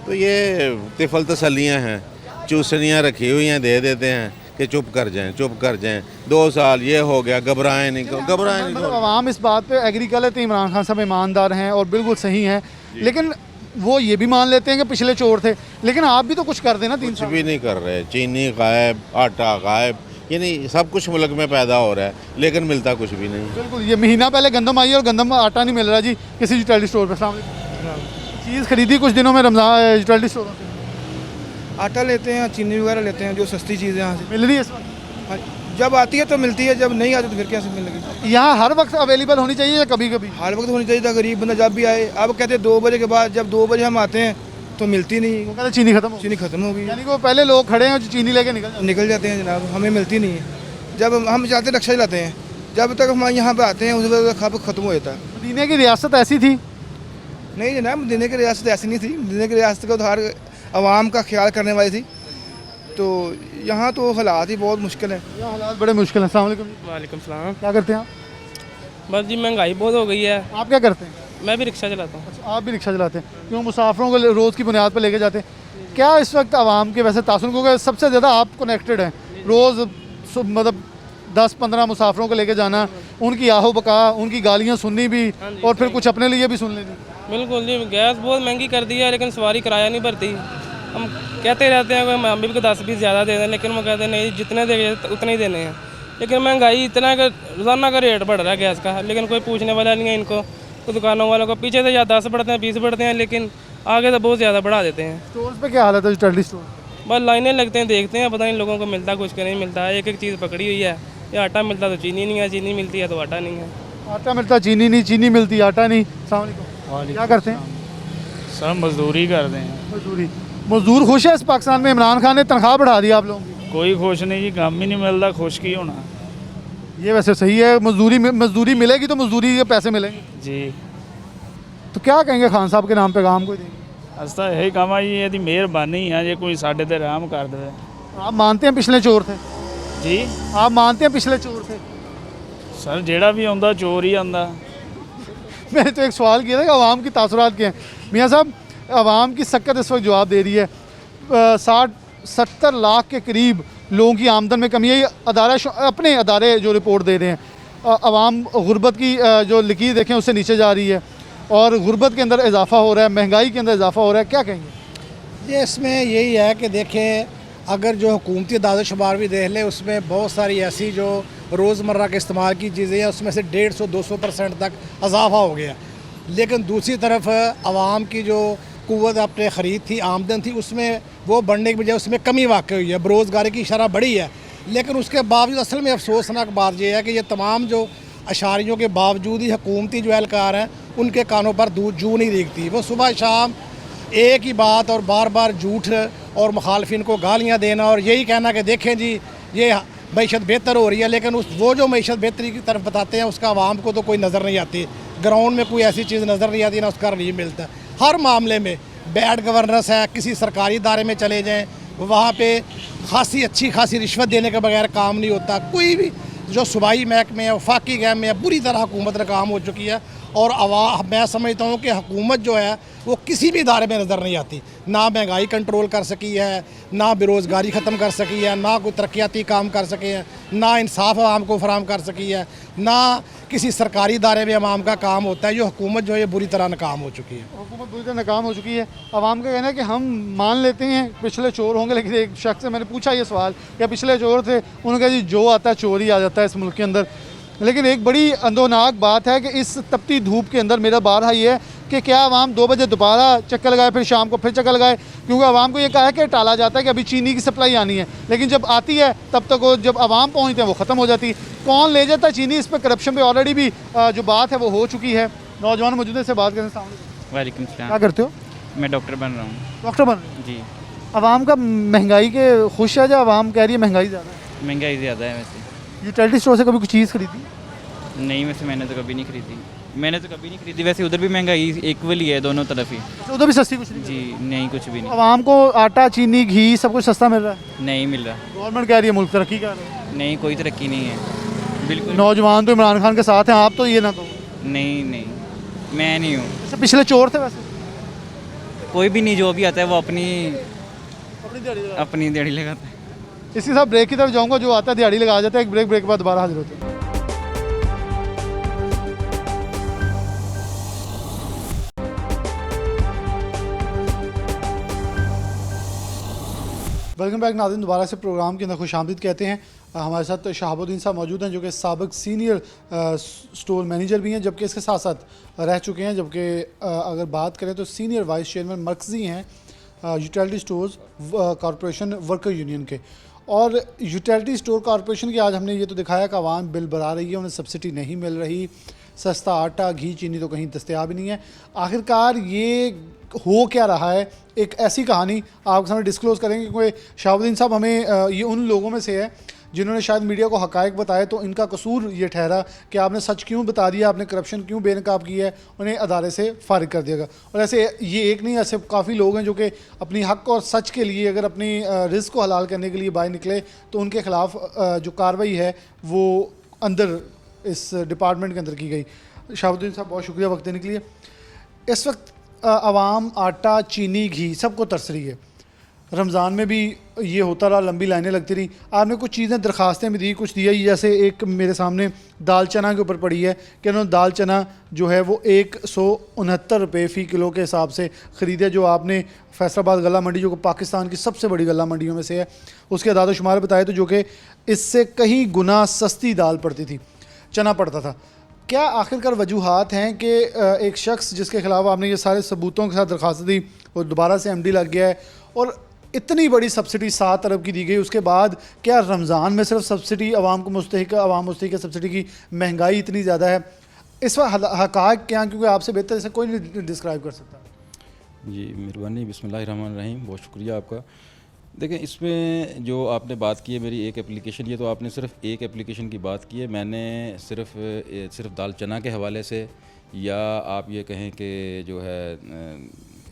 तो ये तिफल तसलियाँ हैं, चूसनियाँ रखी हुई हैं, दे देते हैं कि चुप कर जाएं, चुप कर जाएं, 2 साल ये हो गया, घबराएं नहीं, घबराएं नहीं। मतलब आवाम इस बात पे एग्री कर लेते हैं इमरान खान साहब ईमानदार हैं और बिल्कुल सही हैं, लेकिन वो ये भी मान लेते हैं कि पिछले चोर थे, लेकिन आप भी तो कुछ कर देना। 3 कुछ भी नहीं कर रहे, चीनी गायब, आटा गायब, यानी सब कुछ मुल्क में पैदा हो रहा है, लेकिन मिलता कुछ भी नहीं। बिल्कुल, ये महीना पहले गंदम आई और गंदम आटा नहीं मिल रहा जी किसी यूटिलिटी स्टोर पर। चीज़ खरीदी कुछ दिनों में रमज़ान यूटिलिटी स्टोर से, आटा लेते हैं, चीनी वगैरह लेते हैं, जो सस्ती चीज़ें यहाँ से मिल रही है इस वक्त। जब आती है तो मिलती है, जब नहीं आती तो फिर कैसे मिलेगी? यहाँ हर वक्त अवेलेबल होनी चाहिए या कभी कभी? हर वक्त होनी चाहिए था, गरीब बंदा जब भी आए। अब कहते हैं 2 बजे के बाद, जब 2 बजे हम आते हैं तो मिलती नहीं, वो कहते चीनी खत्म हो, चीनी खत्म हो गई। यानी कि वो पहले लोग खड़े हैं जो चीनी लेके निकल जाते हैं जनाब, हमें मिलती नहीं है। जब हम जाते हैं रिक्शा चलाते हैं, जब तक हम यहाँ पे आते हैं उस वक्त खप खत्म हो जाता है। मदीने की रियासत ऐसी थी? नहीं जनाब, मदीने की रियासत ऐसी नहीं थी। मदीने की रियासत को तो हर आवाम का ख्याल करने वाली थी, तो यहाँ तो हालात ही बहुत मुश्किल है। यहाँ हालात बड़े मुश्किल हैं। अस्सलाम वालेकुम। वालेकुम सलाम। क्या करते हैं आप? बस जी महंगाई बहुत हो गई है। आप क्या करते हैं? मैं भी रिक्शा चलाता हूँ। अच्छा, आप भी रिक्शा चलाते हैं? क्यों मुसाफिरों को रोज़ की बुनियाद पर लेके जाते हैं? क्या इस वक्त आवाम के वैसे तासुर, क्योंकि सबसे ज़्यादा आप कनेक्टेड हैं, रोज़ मतलब 10-15 मुसाफिरों को लेके जाना, उनकी आहो बका, उनकी गालियाँ सुननी भी और फिर कुछ अपने लिए भी सुन लेनी। बिल्कुल जी, गैस बहुत महंगी कर दी है, लेकिन सवारी किराया नहीं भरती। हम कहते रहते हैं कि हम भी 10-20 ज़्यादा दे दें, लेकिन वो कहते हैं नहीं, जितने देंगे उतने ही देने हैं। लेकिन महंगाई इतना कि रोज़ाना का रेट बढ़ रहा है गैस का, लेकिन कोई पूछने वाला नहीं है इनको। तो दुकानों वालों को पीछे से या 10 बढ़ते हैं, 20 बढ़ते हैं, लेकिन आगे तो बहुत ज़्यादा बढ़ा देते हैं। स्टोर्स पे क्या हालत है यूटिलिटी स्टोर? बस लाइनें लगते हैं, देखते हैं, पता नहीं लोगों को मिलता कुछ का नहीं मिलता है। एक एक चीज़ पकड़ी हुई है, या आटा मिलता तो चीनी नहीं है, चीनी मिलती है तो आटा नहीं है। आटा मिलता चीनी नहीं, चीनी मिलती आटा नहीं। अस्सलाम वालेकुम। क्या करते हैं? सर मजदूरी करते हैं। मजदूरी। मजदूर खुश है इस पाकिस्तान में? इमरान खान ने तनख्वाह बढ़ा दी आप लोगों की? कोई खुश नहीं जी, काम ही नहीं मिलता, खुश की होना। ये वैसे सही है, मजदूरी मिलेगी तो मजदूरी के पैसे मिलेंगे जी। तो क्या कहेंगे खान साहब के नाम पे काम कोई देंगे? अस तो यही कहा जी, यदि मेहरबानी है जे कोई साढ़े ते रहम कर दे। आप मानते हैं पिछले चोर थे? जी। आप मानते हैं पिछले चोर थे? सर जेड़ा भी आंदा चोर ही आंदा। मैंने तो एक सवाल किया था कि आवाम की तासुरात क्या हैं। मियाँ साहब, आवाम की सक्कत इस वक्त जवाब दे रही है। 60-70 लाख के करीब लोगों की आमदन में कमी है। ये अपने अदारे जो रिपोर्ट दे रहे हैं, आवाम गुर्बत की जो लकीर देखें उससे नीचे जा रही है और गुर्बत के अंदर इजाफा हो रहा है, महंगाई के अंदर इजाफा हो रहा है। क्या कहेंगे? ये इसमें यही है कि देखें, अगर जो हुकूमती दादोशुमार भी देख लें, उसमें बहुत सारी ऐसी जो रोज़मर्रा के इस्तेमाल की चीज़ें हैं, उसमें से 150-200% तक इजाफा हो गया। लेकिन दूसरी तरफ आवाम की जो कुव्वत अपने ख़रीद थी, आमदन थी, उसमें वो बढ़ने की बजाय उसमें कमी वाक़ हुई है। बेरोज़गारी की शरह बढ़ी है, लेकिन उसके बावजूद असल में अफसोसनाक बात यह है कि ये तमाम जो अशारियों के बावजूद ही हुकूमती जो एहलकार हैं उनके कानों पर जू नहीं दिखती। वो सुबह शाम एक ही बात और बार बार झूठ और मुखालफिन को गालियाँ देना और यही कहना कि देखें जी ये मीशत बेहतर हो रही है, लेकिन वो जो मीशत बेहतरी की तरफ बताते हैं उसका आवाम को तो कोई नज़र नहीं आती। ग्राउंड में कोई ऐसी चीज़ नज़र नहीं आती, ना उसका रिलीफ मिलता। हर मामले में बैड गवर्नेंस है। किसी सरकारी इदारे में चले जाएँ, वहाँ पे अच्छी खासी रिश्वत देने के बगैर काम नहीं होता। कोई भी जो सूबाई महकमे है, वफाकी गैम में बुरी तरह हुकूमत नाकाम हो चुकी है और मैं समझता हूँ कि हुकूमत जो है वो किसी भी इदारे में नज़र नहीं आती। ना महंगाई कंट्रोल कर सकी है, ना बेरोज़गारी ख़त्म कर सकी है, ना कोई तरक्याती काम कर सके हैं, ना इंसाफ आवाम को फराहम कर सकी है, ना किसी सरकारी इदारे में आवाम का काम होता है। जो हुकूमत जो है बुरी तरह नाकाम हो चुकी है। हुकूमत बुरी तरह नाकाम हो चुकी है। आवाम का कहना है कि हम मान लेते हैं पिछले चोर होंगे, लेकिन एक शख्स से मैंने पूछा ये सवाल क्या पिछले चोर थे, उन्होंने कहा जी जो आता है चोर ही आ जाता है इस मुल्क के अंदर। लेकिन एक बड़ी अंदोनाक बात है कि इस तपती धूप के अंदर मेरा बारहा ये है कि क्या आवाम 2 बजे दोबारा चक्कर लगाए, फिर शाम को फिर चक्कर लगाए, क्योंकि आवाम को ये कहा है कि टाला जाता है कि अभी चीनी की सप्लाई आनी है, लेकिन जब आती है तब तक वो जब आवाम पहुँचते हैं वो ख़त्म हो जाती है। कौन ले जाता है चीनी? इस पर करप्शन पे ऑलरेडी भी जो बात है वो हो चुकी है। नौजवान मौजूद है, से बात करें। वालेकुम सलाम। क्या करते हो? मैं डॉक्टर बन रहा हूँ। डॉक्टर बन रहे हो? जी। आवाम का महंगाई के खुश है, जो आवाम कह रही है महंगाई ज़्यादा है? महंगाई ज़्यादा है वैसे। यूटिलिटी स्टोर से कभी कुछ चीज़ खरीदी? नहीं, वैसे मैंने तो कभी नहीं खरीदी। वैसे उधर भी महंगाई इक्वल ही है दोनों तरफ ही। तो उधर भी सस्ती कुछ नहीं? जी नहीं, कुछ भी नहीं। आवाम को आटा, चीनी, घी सब कुछ सस्ता मिल रहा है? नहीं मिल रहा। गवर्नमेंट कह रही है मुल्क तरक्की कर रहा है। नहीं, कोई तरक्की नहीं है बिल्कुल। नौजवान तो इमरान खान के साथ हैं, आप तो ये ना कहो। नहीं, मैं नहीं हूँ। अच्छा, पिछले चोर थे वैसे? कोई भी नहीं, जो भी आता है वो अपनी दिहाड़ी लगाता है। इसके साथ ब्रेक की तरफ जाऊंगा, जो आता है दिहाड़ी लगा जाता है। एक ब्रेक के बाद दोबारा हाजिर होते हैं। वेलकम बैक नाज़रीन, दोबारा से प्रोग्राम के अंदर खुशामदीद कहते हैं। हमारे साथ शहाबुद्दीन साहब मौजूद हैं, जो कि साबिक सीनियर स्टोर मैनेजर भी हैं, जबकि इसके साथ साथ रह चुके हैं, जबकि अगर बात करें तो सीनियर वाइस चेयरमैन मरकज़ी हैं utility stores corporation worker union के। और यूटिलिटी स्टोर कॉरपोरेशन की आज हमने ये तो दिखाया कि आवाम बिल भरा रही है, उन्हें सब्सिडी नहीं मिल रही, सस्ता आटा, घी, चीनी तो कहीं दस्तयाब ही नहीं है। आखिरकार ये हो क्या रहा है, एक ऐसी कहानी आपके सामने डिस्क्लोज़ करेंगे, क्योंकि शहाबुद्दीन साहब हमें ये उन लोगों में से है जिन्होंने शायद मीडिया को हक़ाइक़ बताए, तो इनका कसूर ये ठहरा कि आपने सच क्यों बता दिया, आपने करप्शन क्यों बेनकाब की है, उन्हें अदारे से फ़ारिग कर दिया गया। और ऐसे ये एक नहीं, ऐसे काफ़ी लोग हैं जो कि अपनी हक़ और सच के लिए, अगर अपनी रिज़्क़ को हलाल करने के लिए बाहर निकले तो उनके ख़िलाफ़ जो कार्रवाई है वो अंदर इस डिपार्टमेंट के अंदर की गई। शहाबुद्दीन साहब बहुत शुक्रिया वक्त देने के लिए। इस वक्त आवाम आटा, चीनी, घी सबको तरस रही है। रमज़ान में भी ये होता रहा, लंबी लाइनें लगती रही। आपने कुछ चीज़ें दरख्वास्तें भी दी, कुछ दिया ही, जैसे एक मेरे सामने दाल चना के ऊपर पड़ी है कि उन्होंने दाल चना जो है वो 169 रुपये फ़ी किलो के हिसाब से ख़रीदे, जो आपने फैसलाबाद गला मंडी जो कि पाकिस्तान की सबसे बड़ी गला मंडियों में से है, उसके अदाद शुमार बताए तो जो कि इससे कहीं गुना सस्ती दाल पड़ती थी, चना पड़ता था। क्या आखिरकार वजूहात हैं कि एक शख्स जिसके ख़िलाफ़ आपने ये सारे सबूतों के साथ दरख्वास्त दी और दोबारा से MD लग गया है और इतनी बड़ी सब्सिडी 7 अरब की दी गई, उसके बाद क्या रमज़ान में सिर्फ सब्सिडी आवाम को मुस्तहिक, आवाम मुस्तहिक है सब्सिडी की, महंगाई इतनी ज़्यादा है, इस वक्त हक़ाइक़ क्या, क्योंकि आपसे बेहतर इसे कोई नहीं डिस्क्राइब कर सकता। जी मेहरबानी, बिस्मिल्लाहिर्रहमानिर्रहीम, बहुत शुक्रिया आपका। देखें, इसमें जो आपने बात की है मेरी एक एप्लीकेशन, ये तो आपने सिर्फ एक एप्लीकेशन की बात की है। मैंने सिर्फ दाल चना के हवाले से, या आप ये कहें कि जो है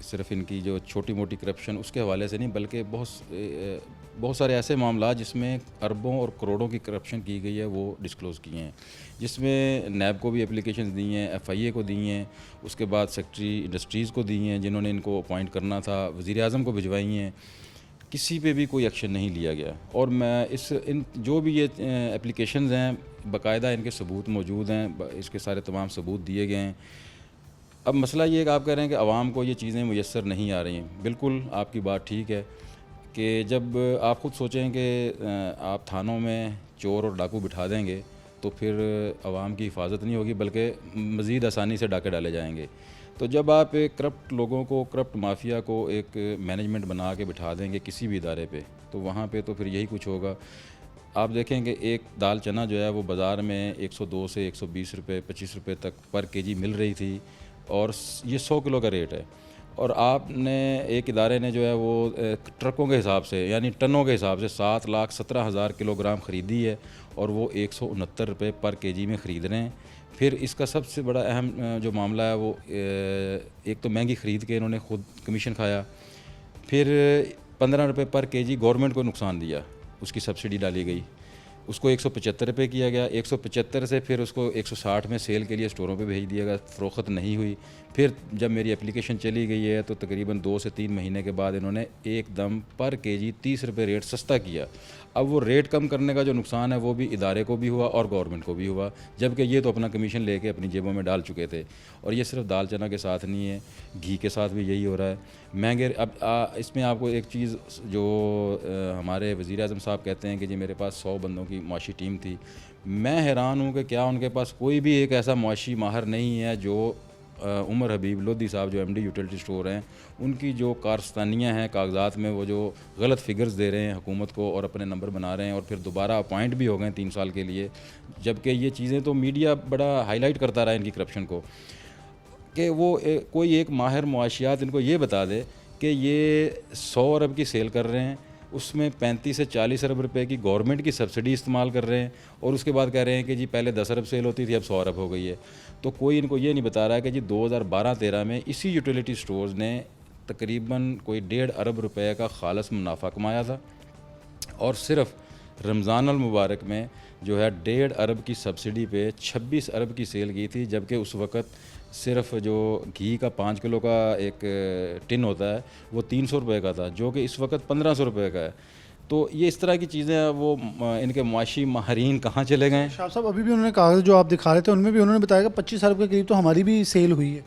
सिर्फ इनकी जो छोटी मोटी करप्शन उसके हवाले से नहीं, बल्कि बहुत सारे ऐसे मामला जिसमें अरबों और करोड़ों की करप्शन की गई है वो डिस्क्लोज़ किए हैं, जिसमें नैब को भी एप्लीकेशन दी हैं, FIA को दी हैं, उसके बाद सेक्रेटरी इंडस्ट्रीज़ को दी हैं जिन्होंने इनको अपॉइंट करना था, वज़ीर आज़म को भिजवाई हैं, किसी पे भी कोई एक्शन नहीं लिया गया। और मैं इन जो भी ये एप्लीकेशंस हैं, बाकायदा इनके सबूत मौजूद हैं, इसके सारे तमाम सबूत दिए गए हैं। अब मसला ये है कि आप कह रहे हैं कि आवाम को ये चीज़ें मुयस्सर नहीं आ रही हैं। बिल्कुल आपकी बात ठीक है कि जब आप ख़ुद सोचें कि आप थानों में चोर और डाकू बिठा देंगे तो फिर आवाम की हिफाजत नहीं होगी, बल्कि मज़ीद आसानी से डाके डाले जाएंगे। तो जब आप एक करप्ट लोगों को, करप्ट माफिया को एक मैनेजमेंट बना के बिठा देंगे किसी भी इदारे पे, तो वहाँ पे तो फिर यही कुछ होगा। आप देखें कि एक दाल चना जो है वो बाज़ार में 102 से 120 रुपये 25 रुपये तक पर केजी मिल रही थी, और ये 100 किलो का रेट है। और आपने एक इदारे ने जो है वो ट्रकों के हिसाब से, यानी टनों के हिसाब से 7,17,000 किलोग्राम ख़रीदी है, और वो 169 रुपये पर केजी में ख़रीद रहे हैं। फिर इसका सबसे बड़ा अहम जो मामला है वो एक तो महंगी ख़रीद के इन्होंने ख़ुद कमीशन खाया, फिर 15 रुपये पर केजी गवर्नमेंट को नुकसान दिया, उसकी सब्सिडी डाली गई, उसको 175 रुपये किया गया, 175 से फिर उसको 160 में सेल के लिए स्टोरों पे भेज दिया गया, फ़रोख्त नहीं हुई। फिर जब मेरी एप्लीकेशन चली गई है तो तकरीबन 2 से 3 महीने के बाद इन्होंने एकदम पर केजी 30 रुपये रेट सस्ता किया। अब वो रेट कम करने का जो नुकसान है वो भी इदारे को भी हुआ और गवर्नमेंट को भी हुआ, जबकि ये तो अपना कमीशन लेके अपनी जेबों में डाल चुके थे। और ये सिर्फ दाल चना के साथ नहीं है, घी के साथ भी यही हो रहा है, महंगे। अब इसमें आपको एक चीज़ जो हमारे वज़ीर आज़म साहब कहते हैं कि जी मेरे पास 100 बंदों की मुआशी टीम थी, मैं हैरान हूँ कि क्या उनके पास कोई भी एक ऐसा मुआशी माहर नहीं है जो उमर हबीब लोधी साहब जो MD यूटिलिटी स्टोर हैं, उनकी जो कारस्तानियाँ हैं कागजात में, वो जो गलत फिगर्स दे रहे हैं हुकूमत को और अपने नंबर बना रहे हैं, और फिर दोबारा अपॉइंट भी हो गए 3 साल के लिए, जबकि ये चीज़ें तो मीडिया बड़ा हाईलाइट करता रहा इनकी करप्शन को, कि वो कोई एक माहिर मुआशियात इनको ये बता दे कि ये 100 अरब की सेल कर रहे हैं, उसमें 35 से 40 अरब रुपए की गवर्नमेंट की सब्सिडी इस्तेमाल कर रहे हैं, और उसके बाद कह रहे हैं कि जी पहले 10 अरब सेल होती थी अब 100 अरब हो गई है। तो कोई इनको ये नहीं बता रहा है कि जी 2012-13 में इसी यूटिलिटी स्टोर्स ने तकरीबन कोई 1.5 अरब रुपए का खालस मुनाफा कमाया था, और सिर्फ रमज़ान अल मुबारक में जो है 1.5 अरब की सब्सिडी पे 26 अरब की सेल की थी, जबकि उस वक़्त सिर्फ जो घी का 5 किलो का एक टिन होता है वो 300 रुपये का था, जो कि इस वक्त 1500 रुपये का है। तो ये इस तरह की चीज़ें वो इनके मुआशी माहरीन कहाँ चले गए? शाह साहब, अभी भी उन्होंने कागज़ जो आप दिखा रहे थे उनमें भी उन्होंने बताया कि 25 अरब के करीब तो हमारी भी सेल हुई है।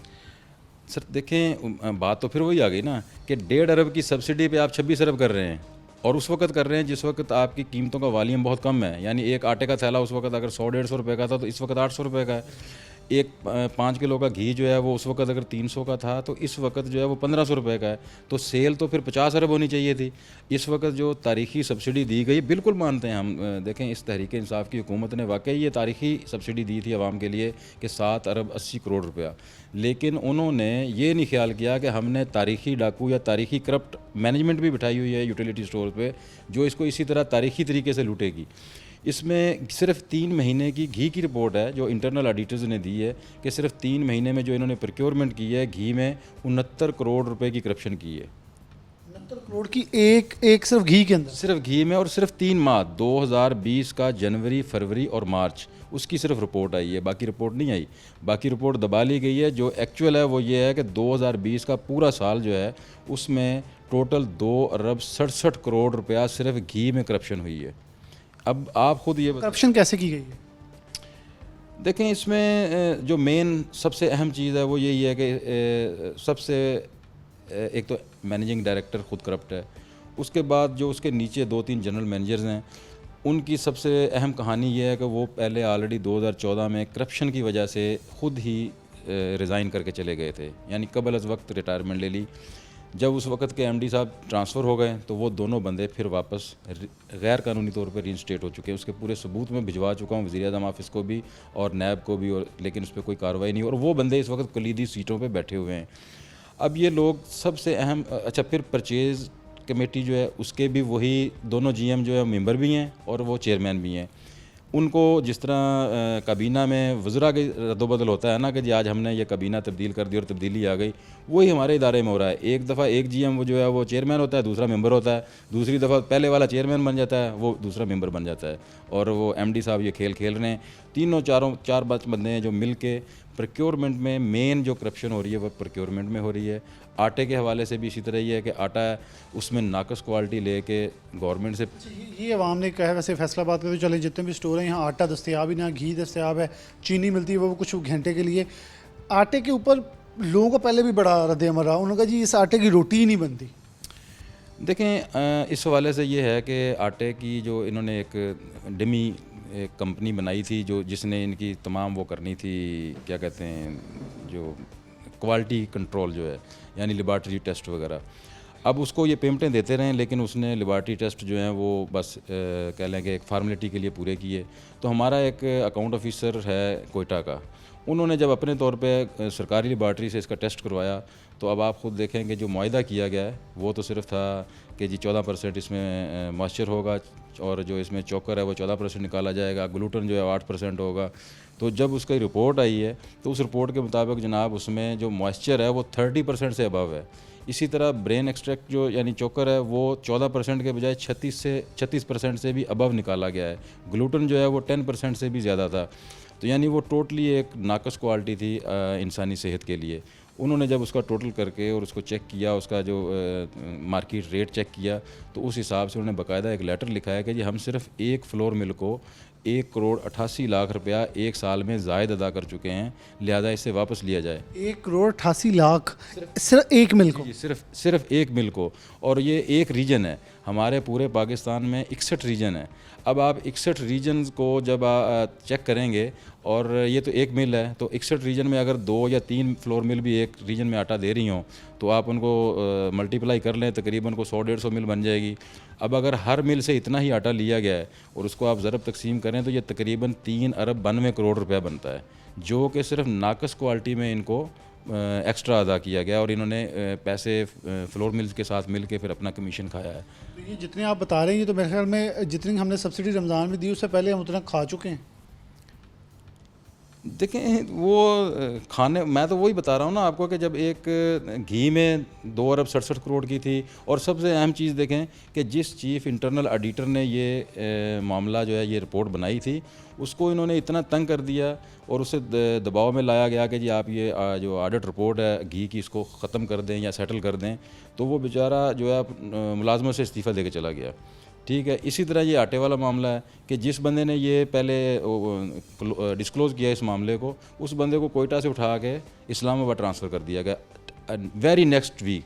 सर देखें, बात तो फिर वही आ गई ना कि 1.5 अरब की सब्सिडी पे आप 26 अरब कर रहे हैं, और उस वक्त कर रहे हैं जिस वक्त आपकी कीमतों का वॉल्यूम बहुत कम है। यानी एक आटे का थैला उस वक्त अगर 100-150 रुपये का था तो इस वक्त 800 रुपये का है। एक 5 किलो का घी जो है वो उस वक्त अगर 300 का था तो इस वक्त जो है वो 1500 रुपये का है। तो सेल तो फिर 50 अरब होनी चाहिए थी। इस वक्त जो तारीखी सब्सिडी दी गई, बिल्कुल मानते हैं हम, देखें इस तहरीक इंसाफ की हुकूमत ने वाकई ये तारीखी सब्सिडी दी थी आवाम के लिए कि 7 अरब 80 करोड़ रुपया, लेकिन उन्होंने ये नहीं ख्याल किया कि हमने तारीखी डाकू या तारीखी करप्ट मैनेजमेंट भी बिठाई हुई है यूटिलिटी स्टोर पे, जो इसको इसी तरह तारीखी तरीके से लूटेगी। इसमें सिर्फ 3 महीने की घी की रिपोर्ट है जो इंटरनल ऑडिटर्स ने दी है कि सिर्फ 3 महीने में जो इन्होंने प्रोक्योरमेंट की है घी में 69 करोड़ रुपए की करप्शन की है। 69 करोड़ की एक सिर्फ घी के अंदर, सिर्फ घी में, और सिर्फ 3 माह 2020 का जनवरी, फरवरी और मार्च उसकी सिर्फ रिपोर्ट आई है, बाकी रिपोर्ट नहीं आई। बाकी रिपोर्ट दबा ली गई है। जो एक्चुअल है वो ये है कि 2020 का पूरा साल जो है उसमें टोटल 2 अरब 67 करोड़ रुपया सिर्फ घी में करप्शन हुई है। अब आप खुद ये करप्शन कैसे की गई है? देखें, इसमें जो मेन सबसे अहम चीज़ है वो यही है कि सबसे एक तो मैनेजिंग डायरेक्टर खुद करप्ट है, उसके बाद जो उसके नीचे 2-3 जनरल मैनेजर्स हैं उनकी सबसे अहम कहानी ये है कि वो पहले ऑलरेडी 2014 में करप्शन की वजह से ख़ुद ही रिज़ाइन करके चले गए थे, यानी कबल अज़ वक्त रिटायरमेंट ले ली। जब उस वक्त के एमडी साहब ट्रांसफ़र हो गए तो वो दोनों बंदे फिर वापस गैर कानूनी तौर पर रीइंस्टेट हो चुके हैं। उसके पूरे सबूत में भिजवा चुका हूँ वज़ीर-ए-आज़म ऑफिस को भी और नैब को भी, और लेकिन उस पर कोई कार्रवाई नहीं, और वो बंदे इस वक्त कलीदी सीटों पे बैठे हुए हैं। अब ये लोग सबसे अहम, अच्छा, फिर परचेज़ कमेटी जो है उसके भी वही दोनों जीएम जो है मेंबर भी हैं और वो चेयरमैन भी हैं। उनको जिस तरह काबीना में वज़रा के रद्दोबदल होता है ना कि जी आज हमने ये काबीना तब्दील कर दी और तब्दीली आ गई, वही हमारे इदारे में हो रहा है। एक दफ़ा एक जीएम वो जो है वो चेयरमैन होता है, दूसरा मेंबर होता है, दूसरी दफ़ा पहले वाला चेयरमैन बन जाता है, वो दूसरा मेंबर बन जाता है, और वो एमडी साहब ये खेल खेल रहे हैं। तीनों चार बंदे हैं जो मिल के प्रोक्योरमेंट में, मेन जो करप्शन हो रही है वो प्रोक्योरमेंट में हो रही है। आटे के हवाले से भी इसी तरह ही है कि आटा है उसमें नाकस क्वालिटी लेके गवर्नमेंट से। ये अवाम ने कहा है, वैसे फैसलाबाद में तो चले जितने भी स्टोर हैं यहाँ आटा दस्तयाब ही ना, घी दस्तयाब है, चीनी मिलती है वो कुछ घंटे के लिए। आटे के ऊपर लोगों को पहले भी बड़ा रद्द अमल रहा, उन्होंने कहा जी इस आटे की रोटी ही नहीं बनती। देखें, इस हवाले से ये है कि आटे की जो इन्होंने एक डमी एक कंपनी बनाई थी जो जिसने इनकी तमाम वो करनी थी, क्या कहते हैं, जो क्वालिटी कंट्रोल जो है, यानी लेबॉर्ट्री टेस्ट वगैरह। अब उसको ये पेमेंटें देते रहें, लेकिन उसने लेबॉर्ट्री टेस्ट जो हैं वो बस कह लें कि एक फार्मेलिटी के लिए पूरे किए। तो हमारा एक अकाउंट ऑफिसर है कोयटा का, उन्होंने जब अपने तौर पे सरकारी लेबॉर्ट्री से इसका टेस्ट करवाया तो अब आप ख़ुद देखें कि जो मुआहिदा किया गया है वो तो सिर्फ था कि जी 14% इसमें मॉइस्चर होगा, और जो इसमें चोकर है वो 14% निकाला जाएगा, ग्लूटेन जो है 8% होगा। तो जब उसकी रिपोर्ट आई है तो उस रिपोर्ट के मुताबिक जनाब उसमें जो मॉइस्चर है वो 30% से अबव है। इसी तरह ब्रेन एक्सट्रैक्ट जो यानी चोकर है वो 14% के बजाय 36% से भी अबव निकाला गया है। ग्लूटेन जो है वो 10% से भी ज़्यादा था। तो यानी वो टोटली एक नाकस क्वालिटी थी इंसानी सेहत के लिए। उन्होंने जब उसका टोटल करके और उसको चेक किया, उसका जो मार्केट रेट चेक किया, तो उस हिसाब से उन्होंने बाकायदा एक लेटर लिखा है कि जी हम सिर्फ एक फ्लोर मिल को 1 करोड़ 88 लाख रुपया एक साल में ज़ायद अदा कर चुके हैं, लिहाजा इससे वापस लिया जाए। 1 करोड़ 88 लाख सिर्फ एक मिल को? सिर्फ एक मिल को, और ये एक रीजन है। हमारे पूरे पाकिस्तान में 61 रीजन है। अब आप 61 रीजन को जब चेक करेंगे, और ये तो एक मिल है, तो 61 रीजन में अगर 2 या 3 फ्लोर मिल भी एक रीजन में आटा दे रही हों तो आप उनको मल्टीप्लाई कर लें, तकरीबन को 100-150 मिल बन जाएगी। अब अगर हर मिल से इतना ही आटा लिया गया है और उसको आप ज़रब तकसीम करें तो ये तकरीबन 3 अरब 92 करोड़ रुपया बनता है, जो कि सिर्फ नाकस क्वालिटी में इनको एक्स्ट्रा अदा किया गया, और इन्होंने पैसे फ्लोर मिल्स के साथ मिल के फिर अपना कमीशन खाया है। तो ये जितने आप बता रहे हैं ये तो मेरे ख्याल में जितनी हमने सब्सिडी रमज़ान में दी उससे पहले हम उतना खा चुके हैं। देखें, वो खाने, मैं तो वही बता रहा हूँ ना आपको कि जब एक घी में 2 अरब 67 करोड़ की थी, और सबसे अहम चीज़ देखें कि जिस चीफ़ इंटरनल ऑडिटर ने ये मामला जो है ये रिपोर्ट बनाई थी उसको इन्होंने इतना तंग कर दिया और उसे दबाव में लाया गया कि जी आप ये जो ऑडिट रिपोर्ट है घी की इसको ख़त्म कर दें या सेटल कर दें, तो वो बेचारा जो है मुलाजमत से इस्तीफ़ा दे के चला गया। ठीक है, इसी तरह ये आटे वाला मामला है कि जिस बंदे ने ये पहले डिस्क्लोज़ किया इस मामले को, उस बंदे को कोयटा से उठा के इस्लामाबाद ट्रांसफ़र कर दिया गया वेरी नेक्स्ट वीक,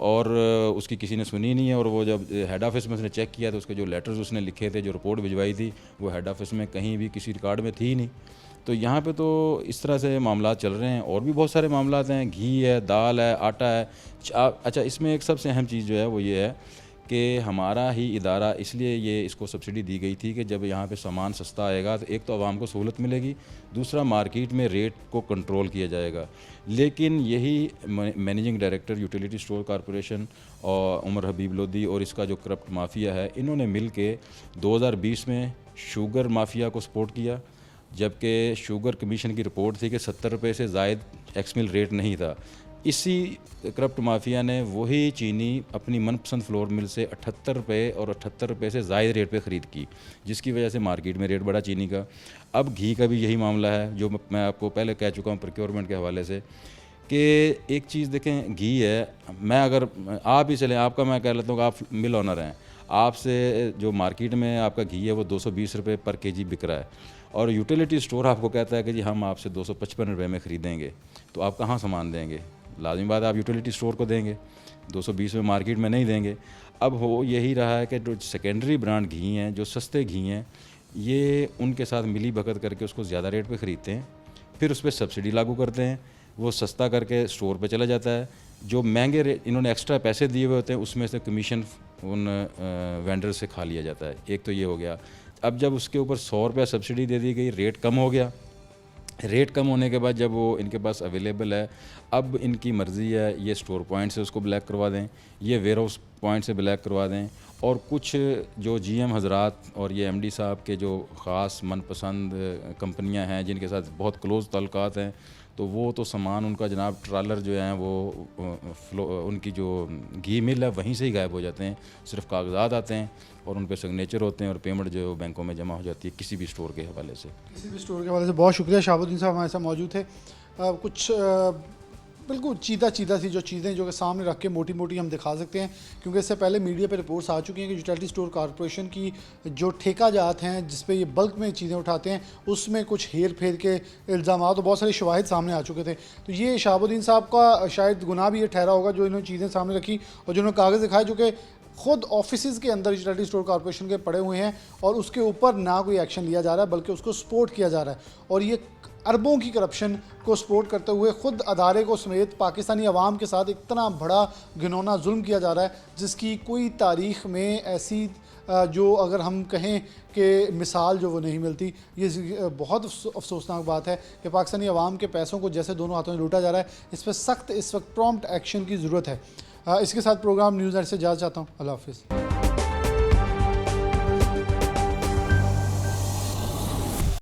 और उसकी किसी ने सुनी नहीं है। और वो जब हेड ऑफिस में उसने चेक किया तो उसके जो लेटर्स उसने लिखे थे, जो रिपोर्ट भिजवाई थी, वो हेड ऑफिस में कहीं भी किसी रिकॉर्ड में थी नहीं। तो यहाँ पे तो इस तरह से मामला चल रहे हैं। और भी बहुत सारे मामला हैं, घी है, दाल है, आटा है। अच्छा, इसमें एक सबसे अहम चीज़ जो है वो ये है कि हमारा ही इदारा इसलिए ये इसको सब्सिडी दी गई थी कि जब यहाँ पे सामान सस्ता आएगा तो एक तो आवाम को सहूलत मिलेगी, दूसरा मार्केट में रेट को कंट्रोल किया जाएगा। लेकिन यही managing director utility store corporation और उमर हबीब लोधी और इसका जो करप्ट माफिया है, इन्होंने मिल के 2020 में शुगर माफिया को सपोर्ट किया, जबकि शुगर कमीशन की रिपोर्ट थी कि 70 रुपये से ज़ायद एक्स मिल रेट नहीं था। इसी करप्ट माफिया ने वही चीनी अपनी मनपसंद फ्लोर मिल से 78 रुपये और 78 रुपये से ज़ायद रेट पे ख़रीद की, जिसकी वजह से मार्केट में रेट बढ़ा चीनी का। अब घी का भी यही मामला है, जो मैं आपको पहले कह चुका हूँ प्रोक्योरमेंट के हवाले से, कि एक चीज़ देखें, घी है, मैं अगर आप ही चलें, आपका मैं कह लेता हूँ कि आप मिल ऑनर हैं, आपसे जो मार्केट में आपका घी है वो 220 रुपये पर केजी बिक रहा है, और यूटिलिटी स्टोर आपको कहता है कि जी हम आपसे 255 रुपये में ख़रीदेंगे, तो आप कहाँ सामान देंगे? लाजिम बात आप यूटिलिटी स्टोर को देंगे, 220 में मार्केट में नहीं देंगे। अब हो यही रहा है कि जो सेकेंडरी ब्रांड घी हैं, जो सस्ते घी हैं, ये उनके साथ मिली भगत करके उसको ज़्यादा रेट पे ख़रीदते हैं, फिर उस पर सब्सिडी लागू करते हैं, वो सस्ता करके स्टोर पे चला जाता है। जो महंगे रेट इन्होंने एक्स्ट्रा पैसे दिए हुए होते हैं, उसमें से कमीशन उन वेंडर से खा लिया जाता है। एक तो ये हो गया। अब जब उसके ऊपर 100 रुपया सब्सिडी दे दी गई, रेट कम हो गया। रेट कम होने के बाद जब वो इनके पास अवेलेबल है, अब इनकी मर्ज़ी है ये स्टोर पॉइंट से उसको ब्लैक करवा दें, ये वेयर हाउस पॉइंट से ब्लैक करवा दें, और कुछ जो जीएम हजरात और ये एमडी साहब के जो ख़ास मनपसंद कंपनियां हैं, जिनके साथ बहुत क्लोज़ ताल्लुकात हैं, तो वो तो सामान उनका जनाब ट्रालर जो हैं वो उनकी जो घी मिल है वहीं से ही गायब हो जाते हैं। सिर्फ कागजात आते हैं और उन पर सिग्नेचर होते हैं और पेमेंट जो बैंकों में जमा हो जाती है किसी भी स्टोर के हवाले से। किसी भी स्टोर के हवाले से बहुत शुक्रिया। शहाबुद्दीन साहब हमारे साथ मौजूद थे। कुछ बिल्कुल चीदा सी जो चीज़ें जो कि सामने रख के मोटी मोटी हम दिखा सकते हैं, क्योंकि इससे पहले मीडिया पे रिपोर्ट्स आ चुकी हैं कि यूटिलिटी स्टोर कॉरपोरेशन की जो ठेका जात हैं जिस पे ये बल्क में चीज़ें उठाते हैं, उसमें कुछ हेर फेर के इल्ज़ाम तो बहुत सारे शवाहिद सामने आ चुके थे। तो ये शहाबुद्दीन साहब का शायद गुनाह भी ये ठहरा होगा जो इन्होंने चीज़ें सामने रखी और जिन्होंने कागज़ दिखाए जो कि ख़ुद ऑफिस के अंदर यूटिलिटी स्टोर कॉरपोरेशन के पड़े हुए हैं, और उसके ऊपर ना कोई एक्शन लिया जा रहा है बल्कि उसको सपोर्ट किया जा रहा है। और ये अरबों की करप्शन को सपोर्ट करते हुए ख़ुद अदारे को समेत पाकिस्तानी अवाम के साथ इतना बड़ा घिनौना जुल्म किया जा रहा है जिसकी कोई तारीख़ में ऐसी जो अगर हम कहें कि मिसाल जो वो नहीं मिलती। ये बहुत अफसोसनाक बात है कि पाकिस्तानी अवाम के पैसों को जैसे दोनों हाथों में लूटा जा रहा है। इस पर सख्त इस वक्त प्रॉम्प्ट एक्शन की ज़रूरत है। इसके साथ प्रोग्राम न्यूज़ नेट से इजाज़त चाहता हूँ। अल्लाह हाफ़िज़।